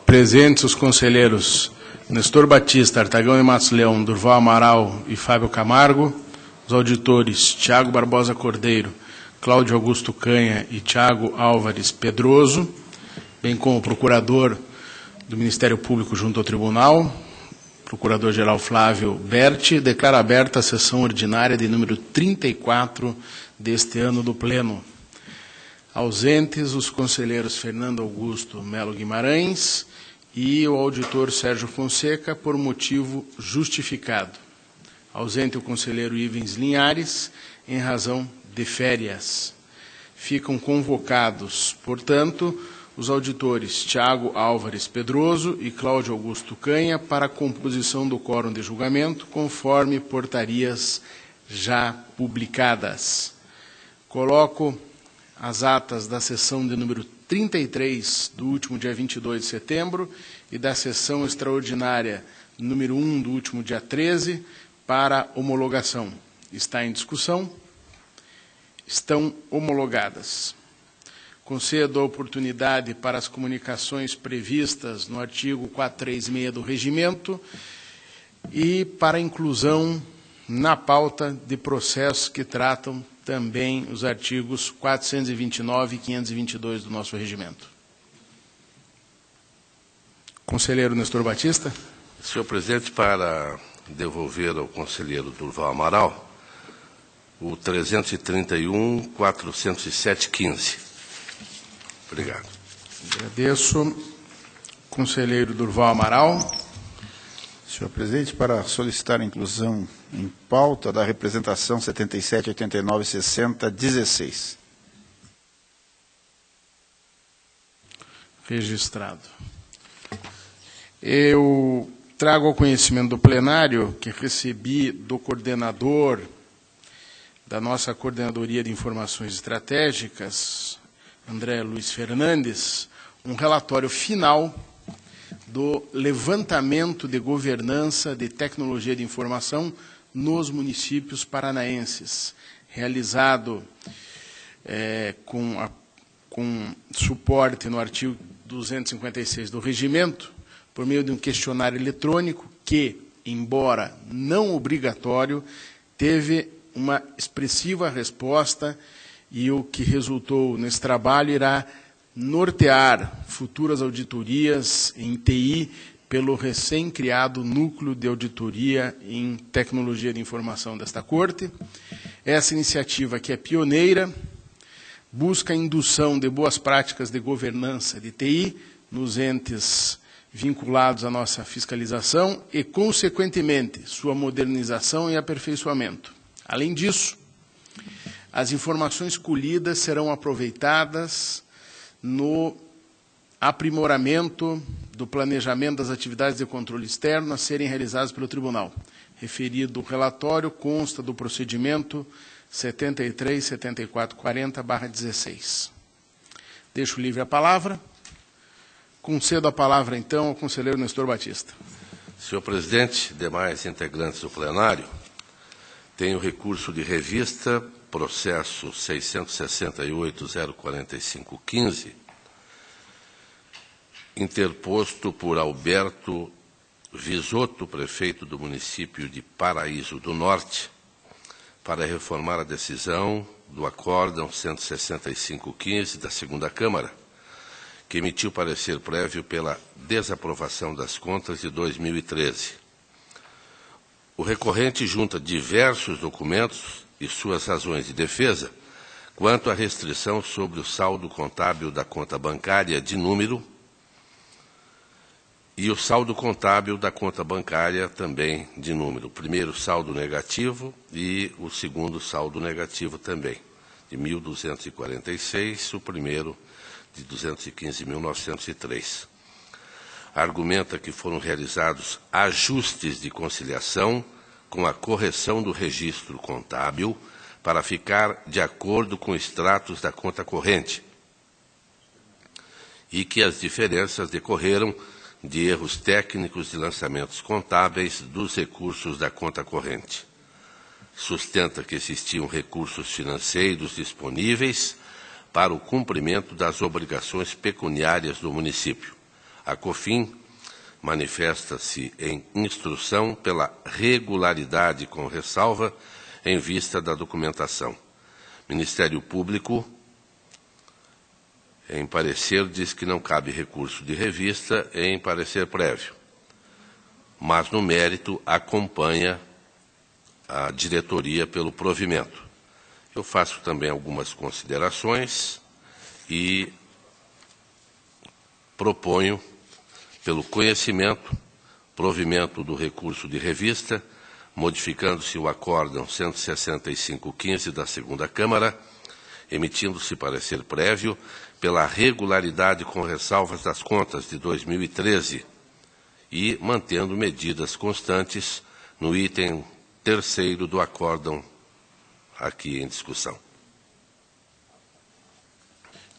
Presentes os conselheiros Nestor Batista, Artagão de Matos Leão, Durval Amaral e Fábio Camargo, os auditores Tiago Barbosa Cordeiro, Cláudio Augusto Canha e Tiago Álvares Pedroso, bem como o procurador do Ministério Público junto ao Tribunal, Procurador-Geral Flávio Berti, declara aberta a sessão ordinária de número 34 deste ano do Pleno. Ausentes os conselheiros Fernando Augusto Melo Guimarães e o auditor Sérgio Fonseca, por motivo justificado. Ausente o conselheiro Ivens Linhares, em razão de férias. Ficam convocados, portanto, os auditores Tiago Álvares Pedroso e Cláudio Augusto Canha para a composição do quórum de julgamento, conforme portarias já publicadas. Coloco as atas da sessão de número 33 do último dia 22 de setembro e da sessão extraordinária número 1 do último dia 13 para homologação. Está em discussão? Estão homologadas. Concedo a oportunidade para as comunicações previstas no artigo 436 do Regimento e para a inclusão na pauta de processos que tratam também os artigos 429 e 522 do nosso regimento. Conselheiro Nestor Batista. Senhor presidente, para devolver ao conselheiro Durval Amaral o 331.407.15. Obrigado. Agradeço. Conselheiro Durval Amaral. Senhor presidente, para solicitar a inclusão em pauta da representação 77, 89, 60, 16. Registrado. Eu trago ao conhecimento do plenário que recebi do coordenador da nossa Coordenadoria de Informações Estratégicas, André Luiz Fernandes, um relatório final do levantamento de governança de tecnologia de informação nos municípios paranaenses, realizado com suporte no artigo 256 do Regimento, por meio de um questionário eletrônico que, embora não obrigatório, teve uma expressiva resposta e o que resultou nesse trabalho irá nortear futuras auditorias em TI pelo recém-criado Núcleo de Auditoria em Tecnologia de Informação desta Corte. Essa iniciativa, que é pioneira, busca a indução de boas práticas de governança de TI nos entes vinculados à nossa fiscalização e, consequentemente, sua modernização e aperfeiçoamento. Além disso, as informações colhidas serão aproveitadas no aprimoramento do planejamento das atividades de controle externo a serem realizadas pelo Tribunal. Referido relatório consta do procedimento 73.7440/16. Deixo livre a palavra. Concedo a palavra, então, ao conselheiro Nestor Batista. Senhor presidente, demais integrantes do plenário, tenho recurso de revista, processo 668.045.15, interposto por Alberto Visotto, prefeito do município de Paraíso do Norte, para reformar a decisão do Acórdão 165.15 da Segunda Câmara, que emitiu parecer prévio pela desaprovação das contas de 2013. O recorrente junta diversos documentos e suas razões de defesa quanto à restrição sobre o saldo contábil da conta bancária de número e o saldo contábil da conta bancária também de número. O primeiro saldo negativo e o segundo saldo negativo também, de 1.246, o primeiro de 215.903. Argumenta que foram realizados ajustes de conciliação com a correção do registro contábil para ficar de acordo com extratos da conta corrente e que as diferenças decorreram de erros técnicos de lançamentos contábeis dos recursos da conta corrente. Sustenta que existiam recursos financeiros disponíveis para o cumprimento das obrigações pecuniárias do município, A COFIN manifesta-se em instrução pela regularidade com ressalva em vista da documentação. Ministério Público, em parecer, diz que não cabe recurso de revista em parecer prévio, mas no mérito acompanha a diretoria pelo provimento. Eu faço também algumas considerações e proponho, pelo conhecimento, provimento do recurso de revista, modificando-se o acórdão 165-15 da segunda Câmara, emitindo-se parecer prévio pela regularidade com ressalvas das contas de 2013 e mantendo medidas constantes no item 3º do acórdão aqui em discussão.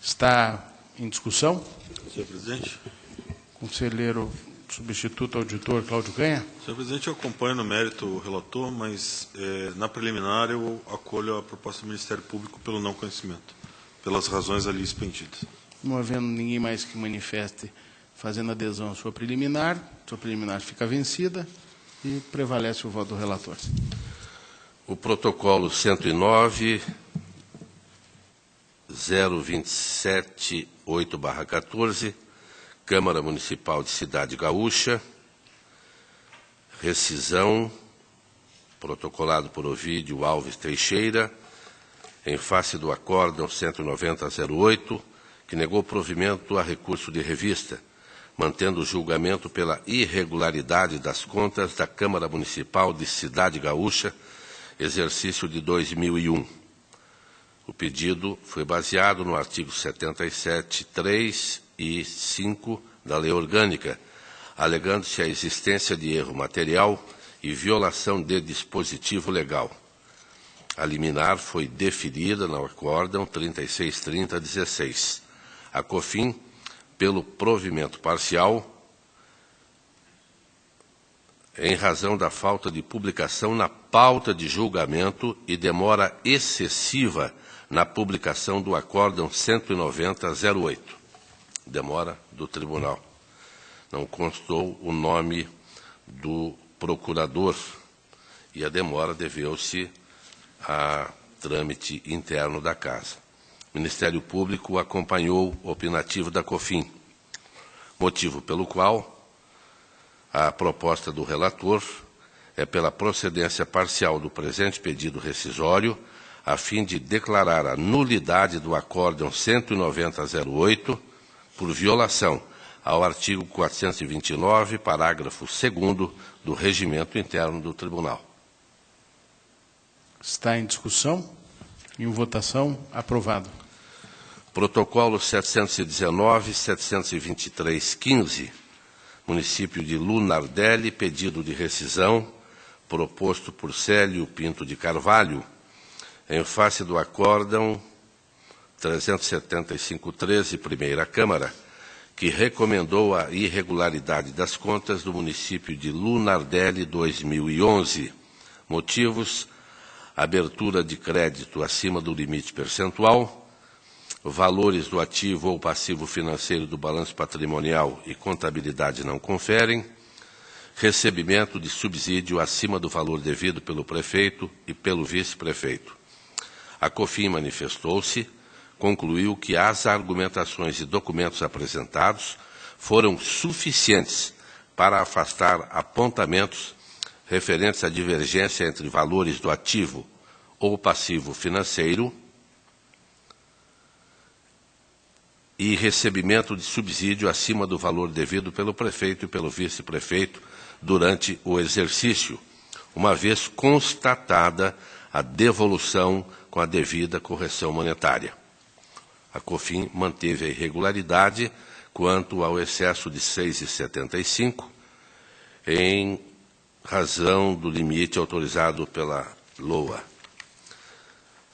Está em discussão? Senhor presidente. Conselheiro substituto auditor Cláudio Canha. Senhor presidente, eu acompanho no mérito o relator, mas na preliminar eu acolho a proposta do Ministério Público pelo não conhecimento, pelas razões ali expendidas. Não havendo ninguém mais que manifeste fazendo adesão à sua preliminar fica vencida e prevalece o voto do relator. O protocolo 109.027.8/14, Câmara Municipal de Cidade Gaúcha, rescisão, protocolado por Ovídio Alves Teixeira, em face do acórdão 190.08, que negou provimento a recurso de revista, mantendo o julgamento pela irregularidade das contas da Câmara Municipal de Cidade Gaúcha, exercício de 2001. O pedido foi baseado no artigo 77, 3 e 5 da Lei Orgânica, alegando-se a existência de erro material e violação de dispositivo legal. A liminar foi deferida no acórdão 3630-16. A COFIN, pelo provimento parcial, em razão da falta de publicação na pauta de julgamento e demora excessiva na publicação do acórdão 190.08. Demora do tribunal. Não constou o nome do procurador e a demora deveu-se a trâmite interno da Casa. O Ministério Público acompanhou o opinativo da COFIN, motivo pelo qual a proposta do relator é pela procedência parcial do presente pedido rescisório, a fim de declarar a nulidade do acórdão 190.08 por violação ao artigo 429, parágrafo 2º do Regimento Interno do Tribunal. Está em discussão. Em votação, aprovado. Protocolo 719.723.15, município de Lunardelli, pedido de rescisão, proposto por Célio Pinto de Carvalho, em face do acórdão 375-13, Primeira Câmara, que recomendou a irregularidade das contas do município de Lunardelli 2011. Motivos: abertura de crédito acima do limite percentual, valores do ativo ou passivo financeiro do balanço patrimonial e contabilidade não conferem, recebimento de subsídio acima do valor devido pelo prefeito e pelo vice-prefeito. A COFIN manifestou-se, concluiu que as argumentações e documentos apresentados foram suficientes para afastar apontamentos referentes à divergência entre valores do ativo ou passivo financeiro e recebimento de subsídio acima do valor devido pelo prefeito e pelo vice-prefeito durante o exercício, uma vez constatada a devolução com a devida correção monetária. A COFIN manteve a irregularidade quanto ao excesso de 6,75 em razão do limite autorizado pela LOA.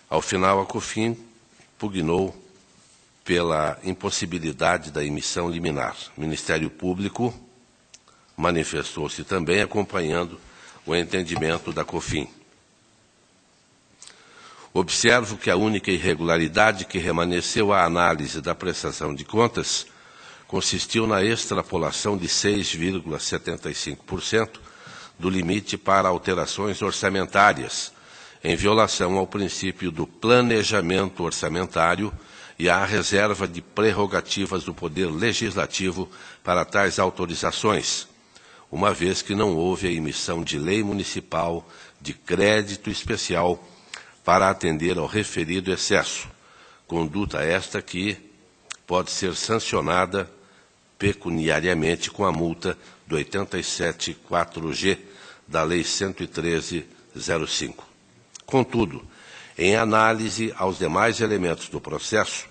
Ao final, a COFIN pugnou pela impossibilidade da emissão liminar. O Ministério Público manifestou-se também acompanhando o entendimento da COFIN. Observo que a única irregularidade que remanesceu à análise da prestação de contas consistiu na extrapolação de 6,75% do limite para alterações orçamentárias, em violação ao princípio do planejamento orçamentário e à reserva de prerrogativas do Poder Legislativo para tais autorizações, uma vez que não houve a emissão de lei municipal de crédito especial para atender ao referido excesso, conduta esta que pode ser sancionada pecuniariamente com a multa do 87.4G da Lei 113.05. Contudo, em análise aos demais elementos do processo,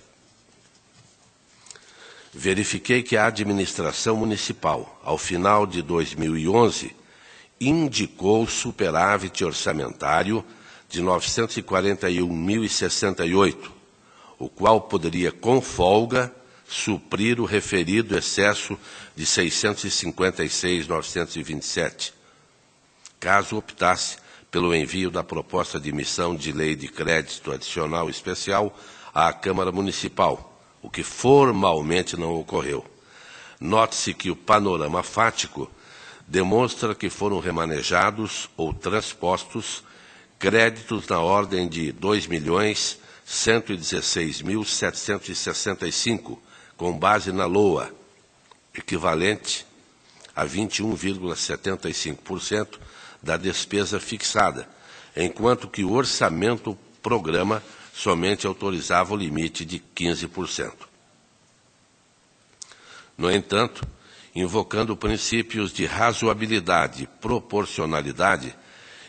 verifiquei que a administração municipal, ao final de 2011, indicou superávit orçamentário de 941.068, o qual poderia, com folga, suprir o referido excesso de 656.927, caso optasse pelo envio da proposta de emissão de lei de crédito adicional especial à Câmara Municipal, o que formalmente não ocorreu. Note-se que o panorama fático demonstra que foram remanejados ou transpostos créditos na ordem de 2.116.765, com base na LOA, equivalente a 21,75% da despesa fixada, enquanto que o orçamento-programa somente autorizava o limite de 15%. No entanto, invocando princípios de razoabilidade e proporcionalidade,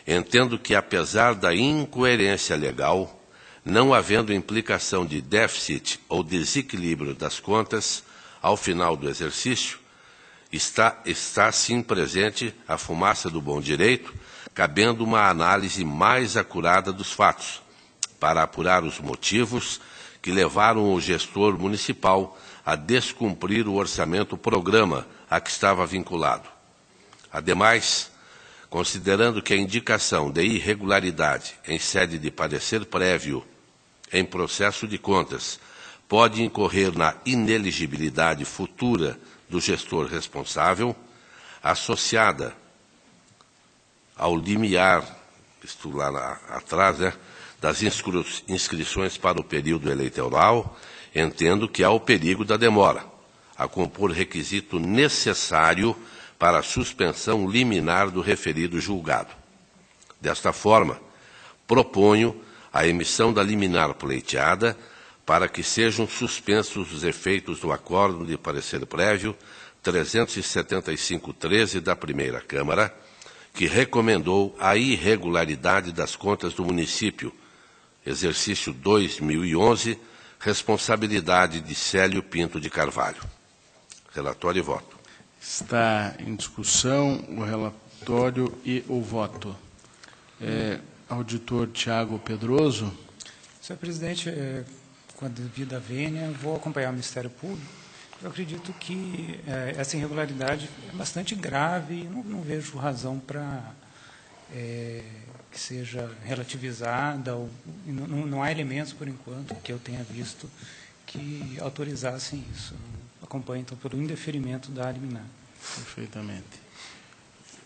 entendo que, apesar da incoerência legal, não havendo implicação de déficit ou desequilíbrio das contas ao final do exercício, está sim presente a fumaça do bom direito, cabendo uma análise mais acurada dos fatos, para apurar os motivos que levaram o gestor municipal a descumprir o orçamento-programa a que estava vinculado. Ademais, considerando que a indicação de irregularidade em sede de parecer prévio em processo de contas pode incorrer na ineligibilidade futura do gestor responsável, associada ao limiar, isto lá atrás, das inscrições para o período eleitoral, entendo que há o perigo da demora, a compor requisito necessário para a suspensão liminar do referido julgado. Desta forma, proponho a emissão da liminar pleiteada para que sejam suspensos os efeitos do acórdão de parecer prévio 375-13 da Primeira Câmara, que recomendou a irregularidade das contas do município, exercício 2011, responsabilidade de Célio Pinto de Carvalho. Relatório e voto. Está em discussão o relatório e o voto. Auditor Tiago Pedroso. Senhor presidente, com a devida vênia, vou acompanhar o Ministério Público. Eu acredito que essa irregularidade é bastante grave e não vejo razão para que seja relativizada. Não há elementos, por enquanto, que eu tenha visto que autorizassem isso. Acompanho, então, pelo indeferimento da liminar. Perfeitamente.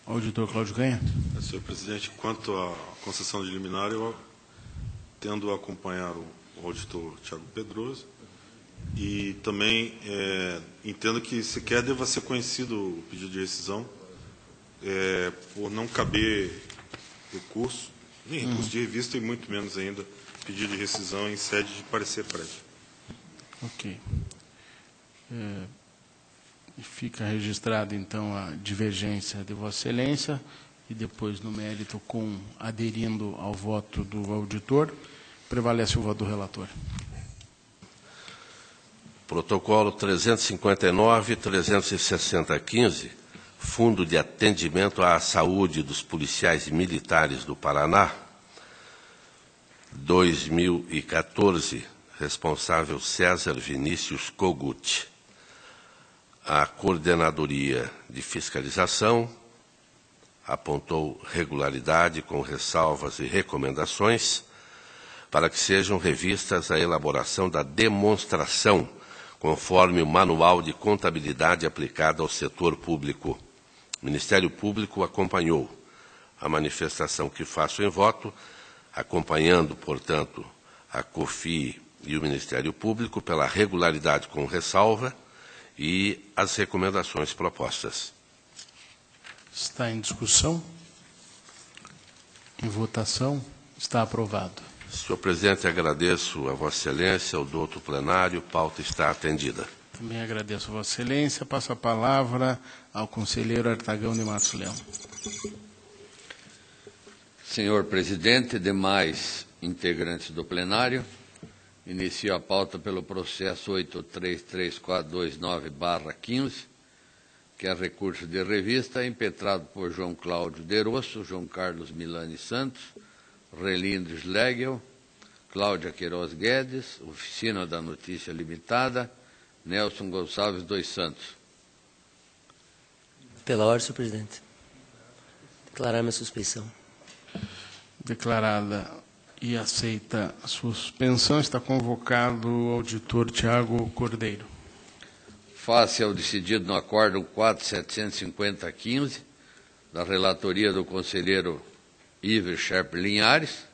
Auditor Cláudio Canha. Senhor presidente, quanto à concessão de liminar, eu tendo a acompanhar o auditor Tiago Pedroso e também entendo que sequer deva ser conhecido o pedido de rescisão por não caber recurso, nem recurso de revista e muito menos ainda pedido de rescisão em sede de parecer prévio. Ok. Fica registrada, então, a divergência de Vossa Excelência e depois, no mérito, aderindo ao voto do auditor, prevalece o voto do relator. Protocolo 359-360-15, Fundo de Atendimento à Saúde dos Policiais Militares do Paraná, 2014, responsável César Vinícius Kogut. A Coordenadoria de Fiscalização apontou regularidade com ressalvas e recomendações para que sejam revistas a elaboração da demonstração conforme o Manual de Contabilidade aplicado ao setor público. O Ministério Público acompanhou a manifestação que faço em voto, acompanhando, portanto, a COFI e o Ministério Público pela regularidade com ressalva e as recomendações propostas. Está em discussão? Em votação? Está aprovado. Senhor presidente, agradeço a Vossa Excelência, ao douto plenário, pauta está atendida. Também agradeço a Vossa Excelência. Passo a palavra ao conselheiro Artagão de Matos Leão. Senhor presidente e demais integrantes do plenário, inicio a pauta pelo processo 833429/15, que é recurso de revista impetrado por João Cláudio de Rosso, João Carlos Milani Santos, Relindres Legel, Cláudia Queiroz Guedes, Oficina da Notícia Limitada, Nelson Gonçalves dos Santos. Pela ordem, senhor presidente. Declarar minha suspeição. Declarada e aceita a suspensão, está convocado o auditor Tiago Cordeiro. Face ao decidido no acórdão 4750-15, da relatoria do conselheiro Iver Scherp Linhares,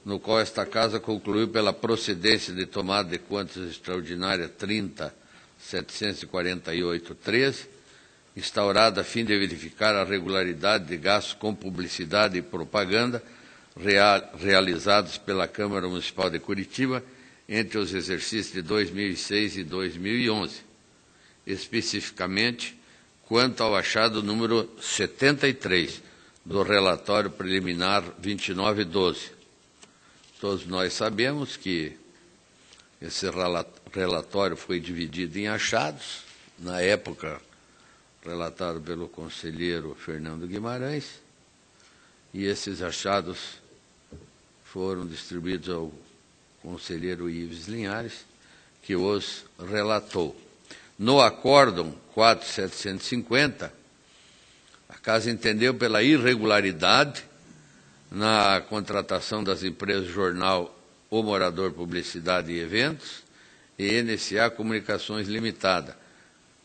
no qual esta Casa concluiu pela procedência de tomada de contas extraordinária 30.748.13, instaurada a fim de verificar a regularidade de gastos com publicidade e propaganda realizados pela Câmara Municipal de Curitiba entre os exercícios de 2006 e 2011, especificamente quanto ao achado número 73 do relatório preliminar 2912. Todos nós sabemos que esse relatório foi dividido em achados, na época relatado pelo conselheiro Fernando Guimarães, e esses achados foram distribuídos ao conselheiro Ives Linhares, que os relatou. No acórdão 4750, a Casa entendeu pela irregularidade na contratação das empresas Jornal O Morador Publicidade e Eventos e NSA Comunicações Limitada,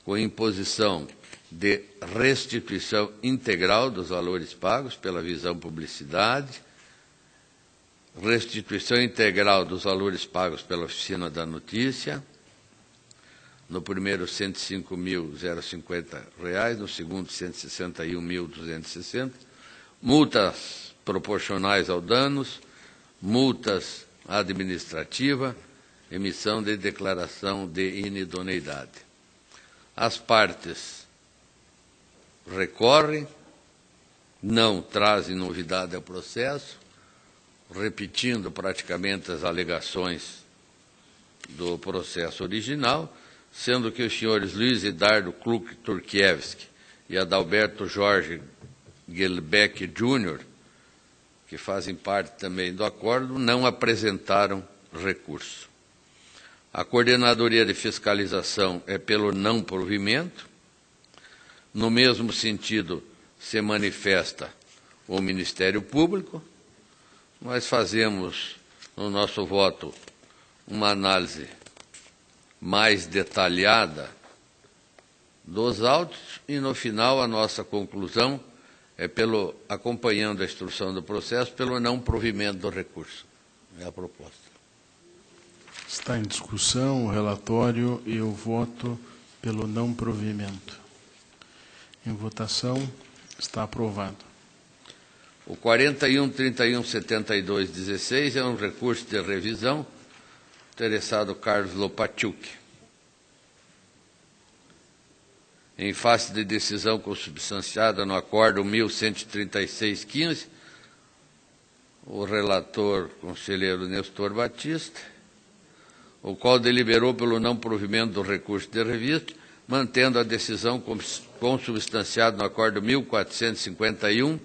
com imposição de restituição integral dos valores pagos pela Visão Publicidade, restituição integral dos valores pagos pela Oficina da Notícia, no primeiro R$ 105.050, no segundo R$ 161.260, multas proporcionais ao danos, multas administrativas, emissão de declaração de inidoneidade. As partes recorrem, não trazem novidade ao processo, repetindo praticamente as alegações do processo original, sendo que os senhores Luiz Eduardo Kluk Turkiewski e Adalberto Jorge Gelbeck Jr., que fazem parte também do acordo, não apresentaram recurso. A Coordenadoria de Fiscalização é pelo não provimento. No mesmo sentido, se manifesta o Ministério Público. Nós fazemos, no nosso voto, uma análise mais detalhada dos autos e, no final, a nossa conclusão é, acompanhando a instrução do processo, pelo não provimento do recurso. É a proposta. Está em discussão o relatório e o voto pelo não provimento. Em votação, está aprovado. O 41.31.72.16 é um recurso de revisão, interessado Carlos Lopatiuk. Em face de decisão consubstanciada no acórdão 1136-15, o relator, conselheiro Nestor Batista, o qual deliberou pelo não provimento do recurso de revista, mantendo a decisão consubstanciada no acórdão 1451,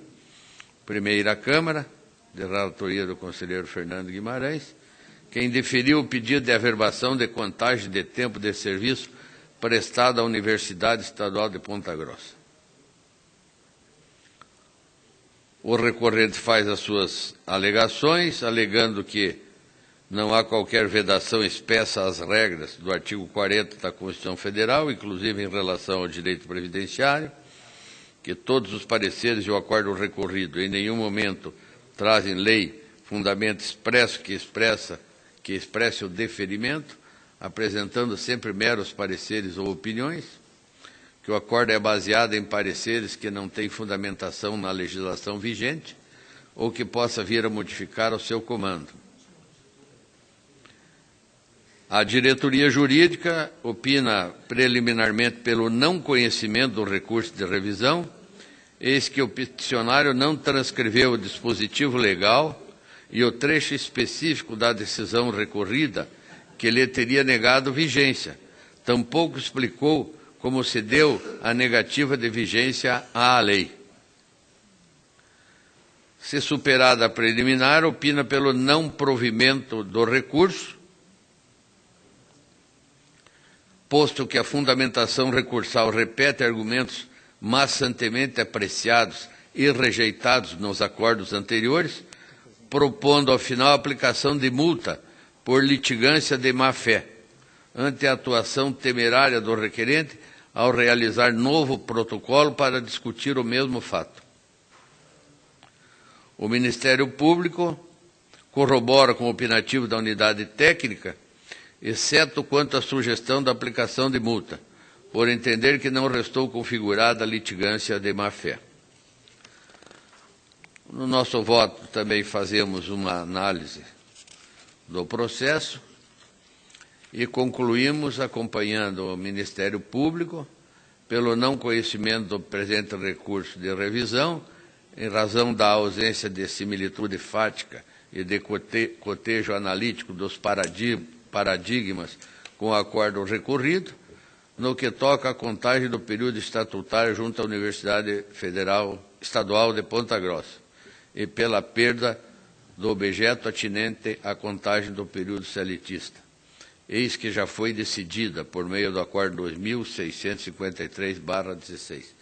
Primeira Câmara, de relatoria do conselheiro Fernando Guimarães, que indeferiu o pedido de averbação de contagem de tempo de serviço prestado à Universidade Estadual de Ponta Grossa. O recorrente faz as suas alegações, alegando que Não há qualquer vedação expressa às regras do artigo 40 da Constituição Federal, inclusive em relação ao direito previdenciário, que todos os pareceres e o acordo recorrido em nenhum momento trazem lei, fundamento expresso que expresse o deferimento, apresentando sempre meros pareceres ou opiniões, que o acordo é baseado em pareceres que não têm fundamentação na legislação vigente ou que possa vir a modificar o seu comando. A diretoria jurídica opina preliminarmente pelo não conhecimento do recurso de revisão, eis que o peticionário não transcreveu o dispositivo legal e o trecho específico da decisão recorrida que lhe teria negado vigência. Tampouco explicou como se deu a negativa de vigência à lei. Se superada a preliminar, opina pelo não provimento do recurso, posto que a fundamentação recursal repete argumentos maçantemente apreciados e rejeitados nos acordos anteriores, propondo, ao final, a aplicação de multa por litigância de má-fé, ante a atuação temerária do requerente ao realizar novo protocolo para discutir o mesmo fato. O Ministério Público corrobora com o opinativo da unidade técnica, exceto quanto à sugestão da aplicação de multa, por entender que não restou configurada a litigância de má-fé. No nosso voto também fazemos uma análise do processo e concluímos acompanhando o Ministério Público pelo não conhecimento do presente recurso de revisão, em razão da ausência de similitude fática e de cotejo analítico dos paradigmas com o acordo recorrido, no que toca à contagem do período estatutário junto à Universidade Estadual de Ponta Grossa, e pela perda do objeto atinente à contagem do período seletista. Eis que já foi decidida por meio do acordo 2653/16.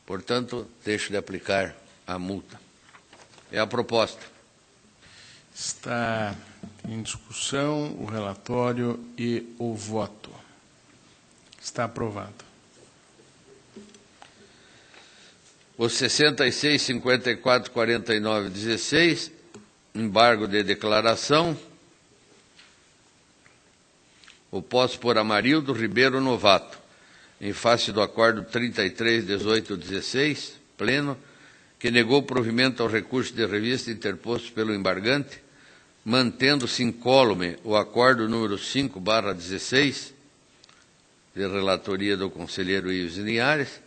Portanto, deixo de aplicar a multa. É a proposta. Está em discussão o relatório e o voto. Está aprovado. Os 66, 54, 49, 16, embargo de declaração, oposto por Amarildo Ribeiro Novato, em face do acordo 33, 18, 16, pleno, que negou provimento ao recurso de revista interposto pelo embargante, mantendo-se incólume o acordo número 5/16, de relatoria do conselheiro Ives Linhares,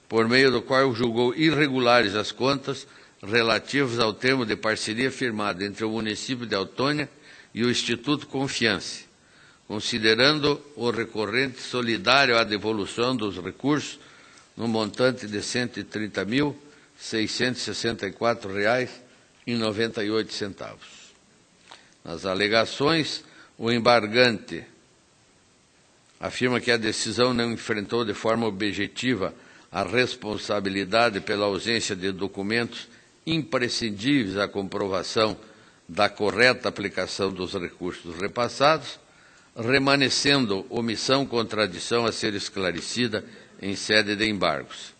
por meio do qual julgou irregulares as contas relativas ao termo de parceria firmado entre o município de Autônia e o Instituto Confiance, considerando o recorrente solidário à devolução dos recursos no montante de R$ 130.664,98. Nas alegações, o embargante afirma que a decisão não enfrentou de forma objetiva a responsabilidade pela ausência de documentos imprescindíveis à comprovação da correta aplicação dos recursos repassados, remanescendo omissão-contradição a ser esclarecida em sede de embargos.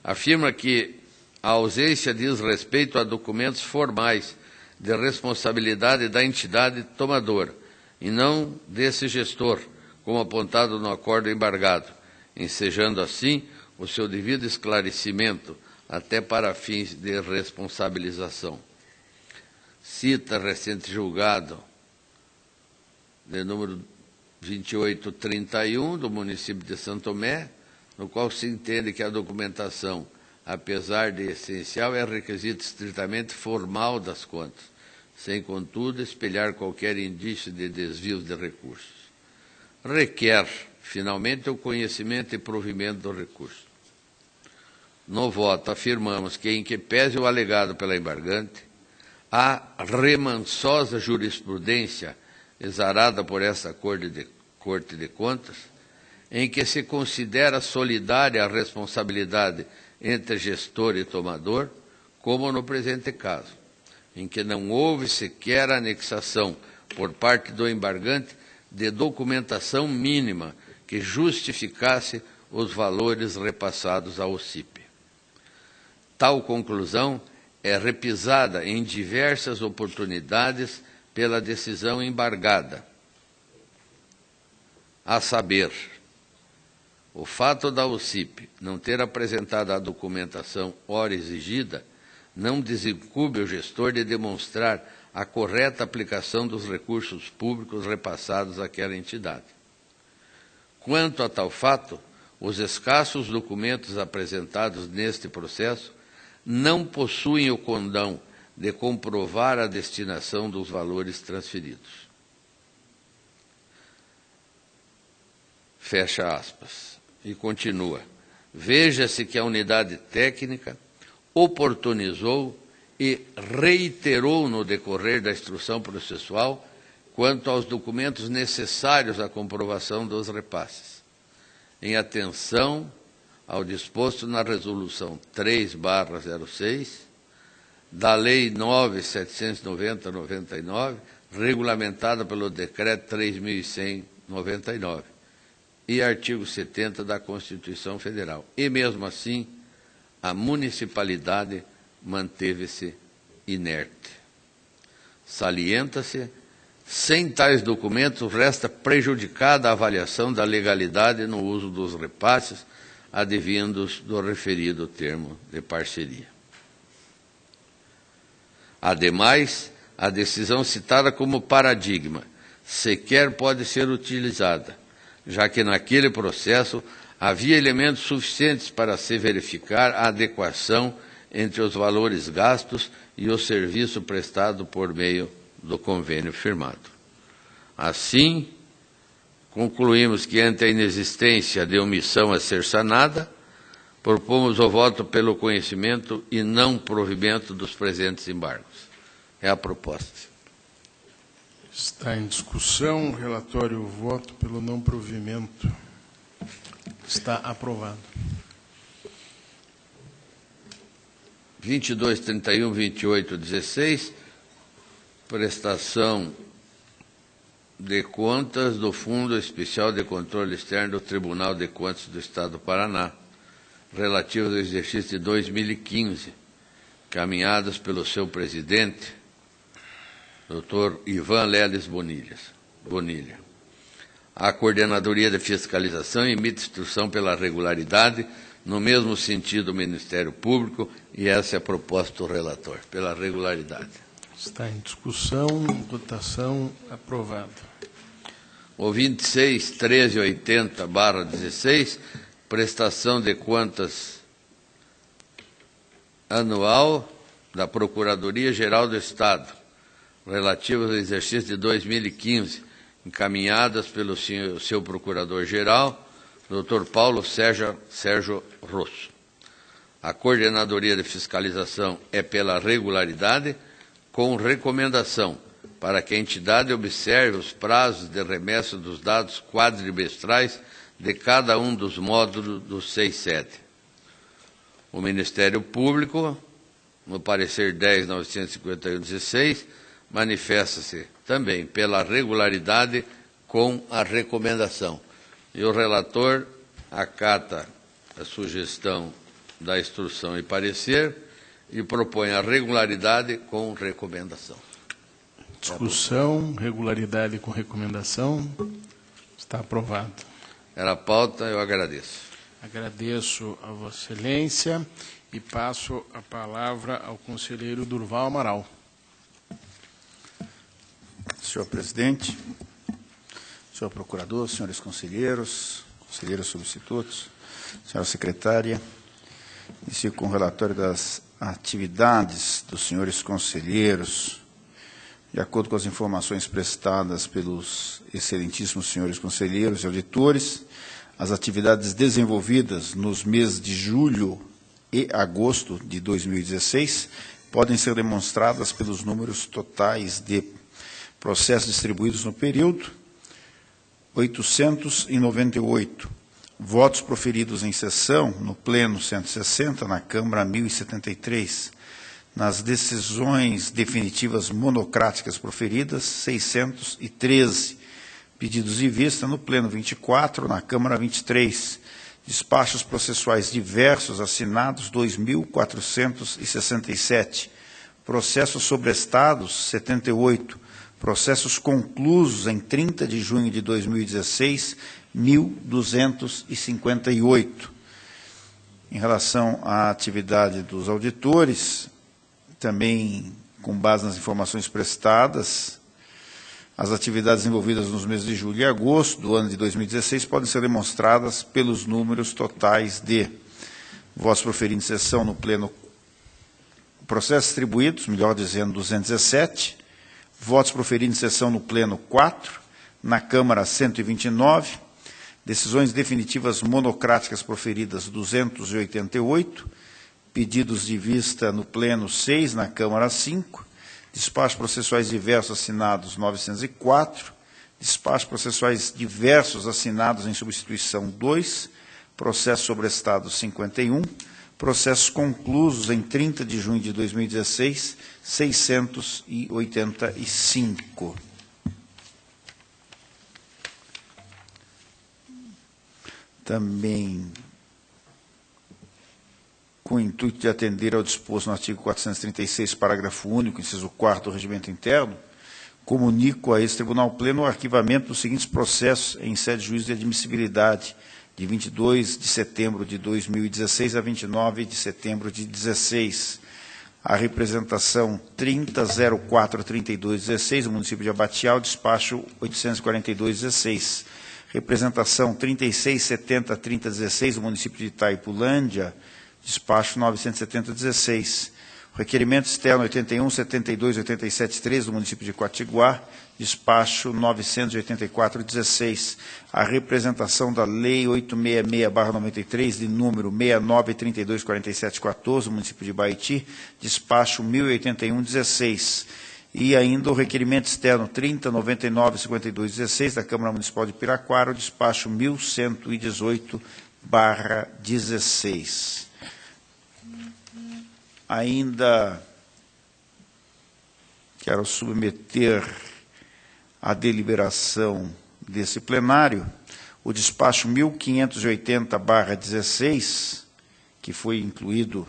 Afirma que a ausência diz respeito a documentos formais de responsabilidade da entidade tomadora e não desse gestor, como apontado no acordo embargado, ensejando assim o seu devido esclarecimento até para fins de responsabilização. Cita recente julgado de número 2831 do município de Santo Tomé, no qual se entende que a documentação, apesar de essencial, é requisito estritamente formal das contas, sem, contudo, espelhar qualquer indício de desvios de recursos. Requer, finalmente, o conhecimento e provimento do recurso. No voto, afirmamos que, em que pese o alegado pela embargante, a remansosa jurisprudência exarada por essa Corte de Contas, em que se considera solidária a responsabilidade entre gestor e tomador, como no presente caso, em que não houve sequer anexação por parte do embargante, de documentação mínima que justificasse os valores repassados ao OCIP. Tal conclusão é repisada em diversas oportunidades pela decisão embargada, a saber, o fato da OCIP não ter apresentado a documentação ora exigida não desincumbe o gestor de demonstrar a correta aplicação dos recursos públicos repassados àquela entidade. Quanto a tal fato, os escassos documentos apresentados neste processo não possuem o condão de comprovar a destinação dos valores transferidos. Fecha aspas. E continua. Veja-se que a unidade técnica oportunizou e reiterou no decorrer da instrução processual quanto aos documentos necessários à comprovação dos repasses, em atenção ao disposto na Resolução 3/06 da Lei 9.790/99, regulamentada pelo Decreto 3.100/99 e artigo 70 da Constituição Federal. E, mesmo assim, a municipalidade manteve-se inerte. Salienta-se, sem tais documentos, resta prejudicada a avaliação da legalidade no uso dos repasses advindos do referido termo de parceria. Ademais, a decisão citada como paradigma sequer pode ser utilizada, já que naquele processo havia elementos suficientes para se verificar a adequação entre os valores gastos e o serviço prestado por meio do convênio firmado. Assim, concluímos que, ante a inexistência de omissão a ser sanada, propomos o voto pelo conhecimento e não provimento dos presentes embargos. É a proposta. Está em discussão o relatório, o voto pelo não provimento. Está aprovado. 22, 31, 28, 16, prestação de contas do Fundo Especial de Controle Externo do Tribunal de Contas do Estado do Paraná, relativos ao exercício de 2015, caminhadas pelo seu presidente, Dr. Ivan Leles Bonilha. A Coordenadoria de Fiscalização emite instrução pela regularidade, no mesmo sentido do Ministério Público, e essa é a proposta do relator, pela regularidade. Está em discussão, votação aprovada. O 26, 1380/16, prestação de contas anual da Procuradoria-Geral do Estado, relativas ao exercício de 2015, encaminhadas pelo seu Procurador-Geral, Dr. Paulo Sérgio Rosso. A Coordenadoria de Fiscalização é pela regularidade, com recomendação para que a entidade observe os prazos de remessa dos dados quadrimestrais de cada um dos módulos do 6.7. O Ministério Público, no parecer 10.951/16, manifesta-se também pela regularidade com a recomendação. E o relator acata a sugestão da instrução e parecer e propõe a regularidade com recomendação. Discussão, regularidade com recomendação. Está aprovado. Era a pauta, eu agradeço. Agradeço a Vossa Excelência e passo a palavra ao conselheiro Durval Amaral. Senhor presidente, senhor procurador, senhores conselheiros, conselheiros substitutos, senhora secretária, inicio com o relatório das atividades dos senhores conselheiros. De acordo com as informações prestadas pelos excelentíssimos senhores conselheiros e auditores, as atividades desenvolvidas nos meses de julho e agosto de 2016 podem ser demonstradas pelos números totais de processos distribuídos no período: 898. Votos proferidos em sessão, no Pleno 160, na Câmara 1073. Nas decisões definitivas monocráticas proferidas, 613. Pedidos de vista no Pleno 24, na Câmara 23. Despachos processuais diversos assinados, 2.467. Processos sobrestados, 78. Processos conclusos em 30 de junho de 2016, 1.258. Em relação à atividade dos auditores, também com base nas informações prestadas, as atividades envolvidas nos meses de julho e agosto do ano de 2016 podem ser demonstradas pelos números totais de votos proferidos em sessão no Pleno, processos distribuídos, melhor dizendo, 217, votos proferidos em sessão no Pleno, 4, na Câmara, 129, decisões definitivas monocráticas proferidas, 288, pedidos de vista no Pleno, 6, na Câmara, 5, despachos processuais diversos assinados, 904, despachos processuais diversos assinados em substituição, 2, processos sobrestados, 51, processos conclusos em 30 de junho de 2016, 685. Também, com o intuito de atender ao disposto no artigo 436, parágrafo único, inciso 4º do Regimento Interno, comunico a esse Tribunal Pleno o arquivamento dos seguintes processos em sede de juízo de admissibilidade, de 22 de setembro de 2016 a 29 de setembro de 2016. A representação 30.04.32.16, do município de Abatial, despacho 842.16. Representação 36.70.30.16, do município de Itaipulândia, despacho 970.16. Requerimento externo 81.72.87.13, do município de Quatiguá, despacho 984.16. A representação da Lei 866/93, de número 69.32.47.14, do município de Baiti, despacho 1081.16. E ainda o requerimento externo 30.99.52.16, da Câmara Municipal de Piraquara, o despacho 1118/16. Ainda quero submeter à deliberação desse plenário o despacho 1580/16, que foi incluído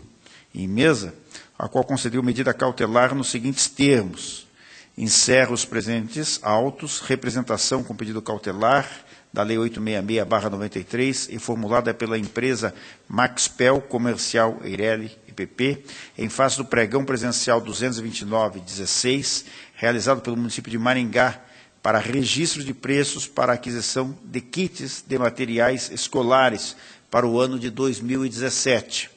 em mesa, a qual concedeu medida cautelar nos seguintes termos: encerra os presentes autos, representação com pedido cautelar da Lei 866/93 e formulada pela empresa Maxpel Comercial Eireli IPP, em face do pregão presencial 229/16, realizado pelo município de Maringá, para registro de preços para aquisição de kits de materiais escolares para o ano de 2017.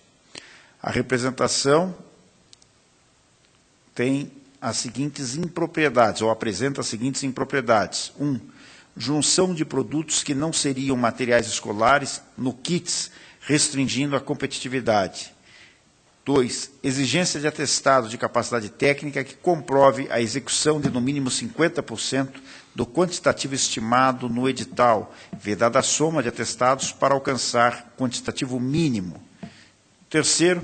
A representação tem as seguintes impropriedades, ou apresenta as seguintes impropriedades. 1. Junção de produtos que não seriam materiais escolares no kits, restringindo a competitividade. 2. Exigência de atestado de capacidade técnica que comprove a execução de no mínimo 50% do quantitativo estimado no edital, vedada a soma de atestados para alcançar quantitativo mínimo. 3.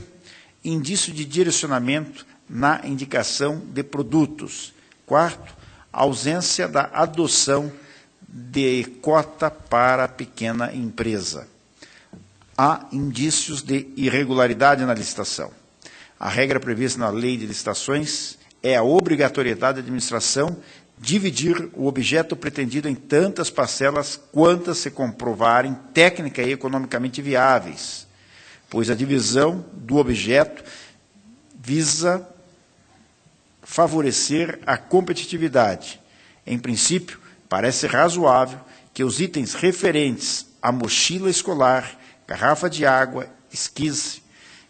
Indício de direcionamento na indicação de produtos. 4. Ausência da adoção de cota para pequena empresa. Há indícios de irregularidade na licitação. A regra prevista na Lei de Licitações é a obrigatoriedade da administração dividir o objeto pretendido em tantas parcelas quantas se comprovarem técnica e economicamente viáveis, pois a divisão do objeto visa favorecer a competitividade. Em princípio, parece razoável que os itens referentes à mochila escolar, garrafa de água, esquisse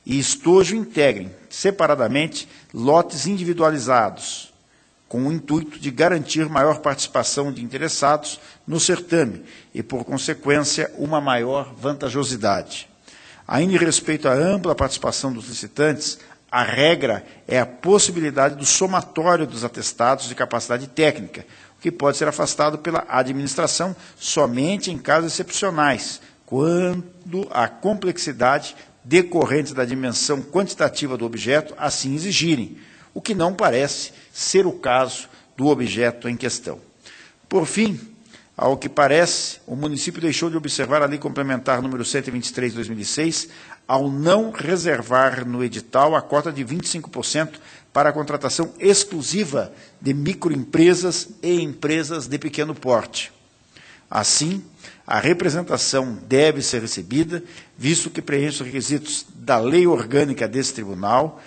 e estojo integrem, separadamente, lotes individualizados, com o intuito de garantir maior participação de interessados no certame e, por consequência, uma maior vantajosidade. Ainda em respeito à ampla participação dos licitantes, a regra é a possibilidade do somatório dos atestados de capacidade técnica, o que pode ser afastado pela administração somente em casos excepcionais, quando a complexidade decorrentes da dimensão quantitativa do objeto assim exigirem, o que não parece ser o caso do objeto em questão. Por fim, ao que parece, o município deixou de observar a Lei Complementar número 123 de 2006, ao não reservar no edital a cota de 25% para a contratação exclusiva de microempresas e empresas de pequeno porte. Assim, a representação deve ser recebida, visto que preenche os requisitos da lei orgânica desse tribunal.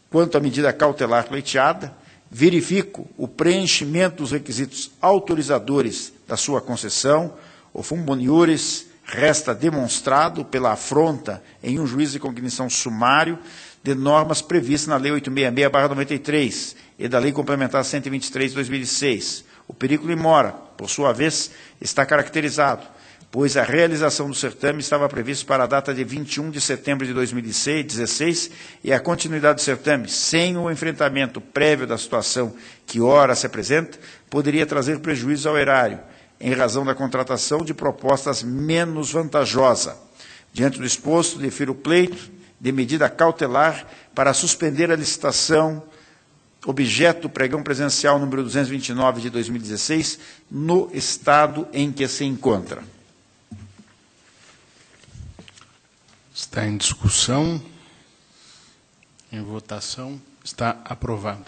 Quanto à medida cautelar pleiteada, verifico o preenchimento dos requisitos autorizadores da sua concessão, o fumbum iuris resta demonstrado pela afronta em um juízo de cognição sumário de normas previstas na Lei 866/93 e da Lei Complementar 123 de 2006. O periculo in mora, por sua vez, está caracterizado, pois a realização do certame estava prevista para a data de 21 de setembro de 2016 e a continuidade do certame, sem o enfrentamento prévio da situação que ora se apresenta, poderia trazer prejuízo ao erário, em razão da contratação de propostas menos vantajosa. Diante do exposto, defiro o pleito de medida cautelar para suspender a licitação objeto do pregão presencial número 229 de 2016, no estado em que se encontra. Está em discussão. Em votação. Está aprovado.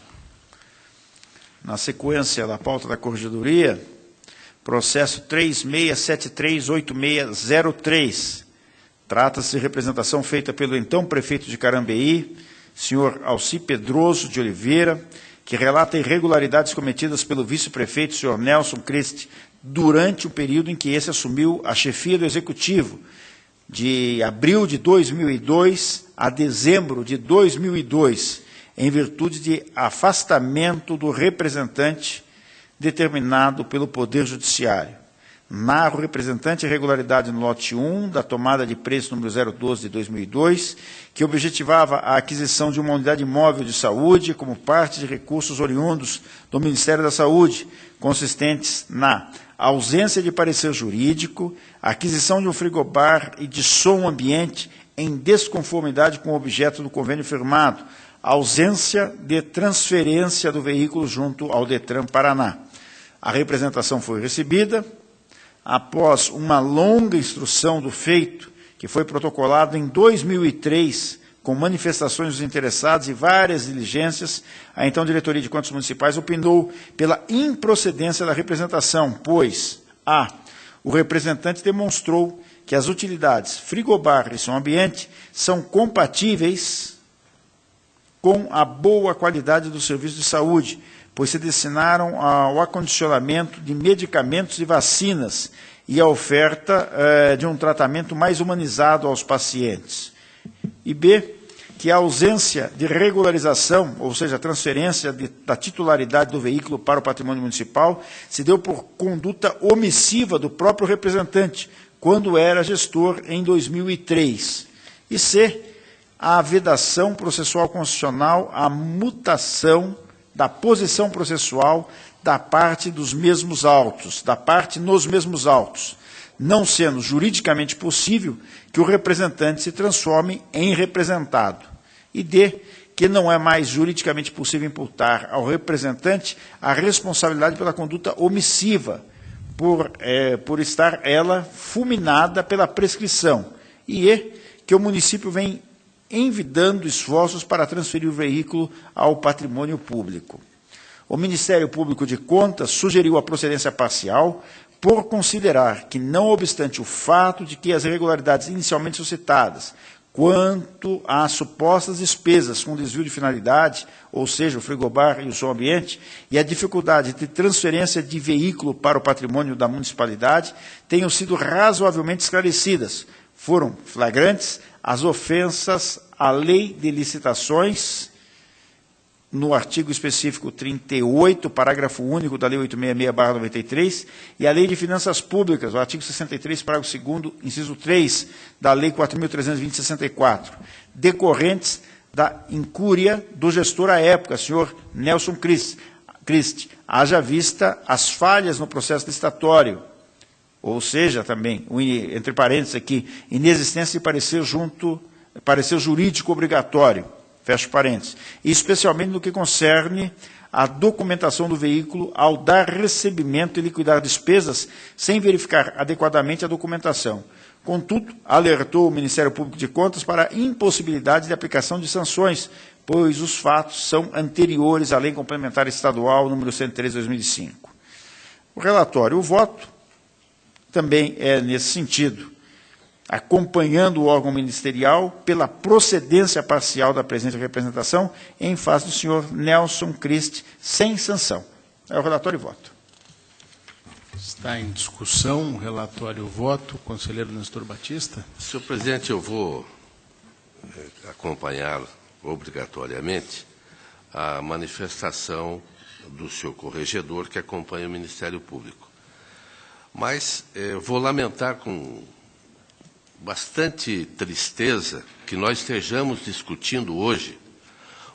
Na sequência da pauta da Corregedoria, processo 36738603. Trata-se de representação feita pelo então prefeito de Carambeí, senhor Alci Pedroso de Oliveira, que relata irregularidades cometidas pelo vice-prefeito, senhor Nelson Christ, durante o período em que esse assumiu a chefia do Executivo, de abril de 2002 a dezembro de 2002, em virtude de afastamento do representante determinado pelo Poder Judiciário. Narra o representante irregularidade no lote 1 da tomada de preço número 012 de 2002, que objetivava a aquisição de uma unidade móvel de saúde como parte de recursos oriundos do Ministério da Saúde, consistentes na ausência de parecer jurídico, aquisição de um frigobar e de som ambiente em desconformidade com o objeto do convênio firmado, ausência de transferência do veículo junto ao Detran Paraná. A representação foi recebida após uma longa instrução do feito, que foi protocolado em 2003, com manifestações dos interessados e várias diligências. A então Diretoria de Contas Municipais opinou pela improcedência da representação, pois o representante demonstrou que as utilidades frigobar e som ambiente são compatíveis com a boa qualidade do serviço de saúde, pois se destinaram ao acondicionamento de medicamentos e vacinas e à oferta de um tratamento mais humanizado aos pacientes. E B, que a ausência de regularização, ou seja, a transferência da titularidade do veículo para o patrimônio municipal, se deu por conduta omissiva do próprio representante, quando era gestor em 2003. E C, a vedação processual constitucional, a mutação da posição processual da parte dos mesmos autos, da parte nos mesmos autos, não sendo juridicamente possível que o representante se transforme em representado. E D, que não é mais juridicamente possível imputar ao representante a responsabilidade pela conduta omissiva, por estar ela fulminada pela prescrição. E E, que o município vem envidando esforços para transferir o veículo ao patrimônio público. O Ministério Público de Contas sugeriu a procedência parcial por considerar que, não obstante o fato de que as irregularidades inicialmente suscitadas, quanto às supostas despesas com desvio de finalidade, ou seja, o frigobar e o som ambiente, e a dificuldade de transferência de veículo para o patrimônio da municipalidade, tenham sido razoavelmente esclarecidas, foram flagrantes as ofensas à lei de licitações, no artigo específico 38, parágrafo único da Lei 866/93, e a Lei de Finanças Públicas, o artigo 63, parágrafo 2º, inciso 3, da Lei 4.320/64, decorrentes da incúria do gestor à época, senhor Nelson Christ, haja vista as falhas no processo licitatório, ou seja, também, entre parênteses aqui, inexistência de parecer jurídico obrigatório, fecho parênteses, e especialmente no que concerne a documentação do veículo ao dar recebimento e liquidar despesas sem verificar adequadamente a documentação. Contudo, alertou o Ministério Público de Contas para a impossibilidade de aplicação de sanções, pois os fatos são anteriores à Lei Complementar Estadual número 103/2005. O relatório, o voto, também é nesse sentido, acompanhando o órgão ministerial pela procedência parcial da presente representação em face do senhor Nelson Christ, sem sanção. É o relatório e voto. Está em discussão o relatório e o voto. Conselheiro Nestor Batista. Senhor presidente, eu vou acompanhar obrigatoriamente a manifestação do senhor corregedor que acompanha o Ministério Público. Mas vou lamentar com bastante tristeza que nós estejamos discutindo hoje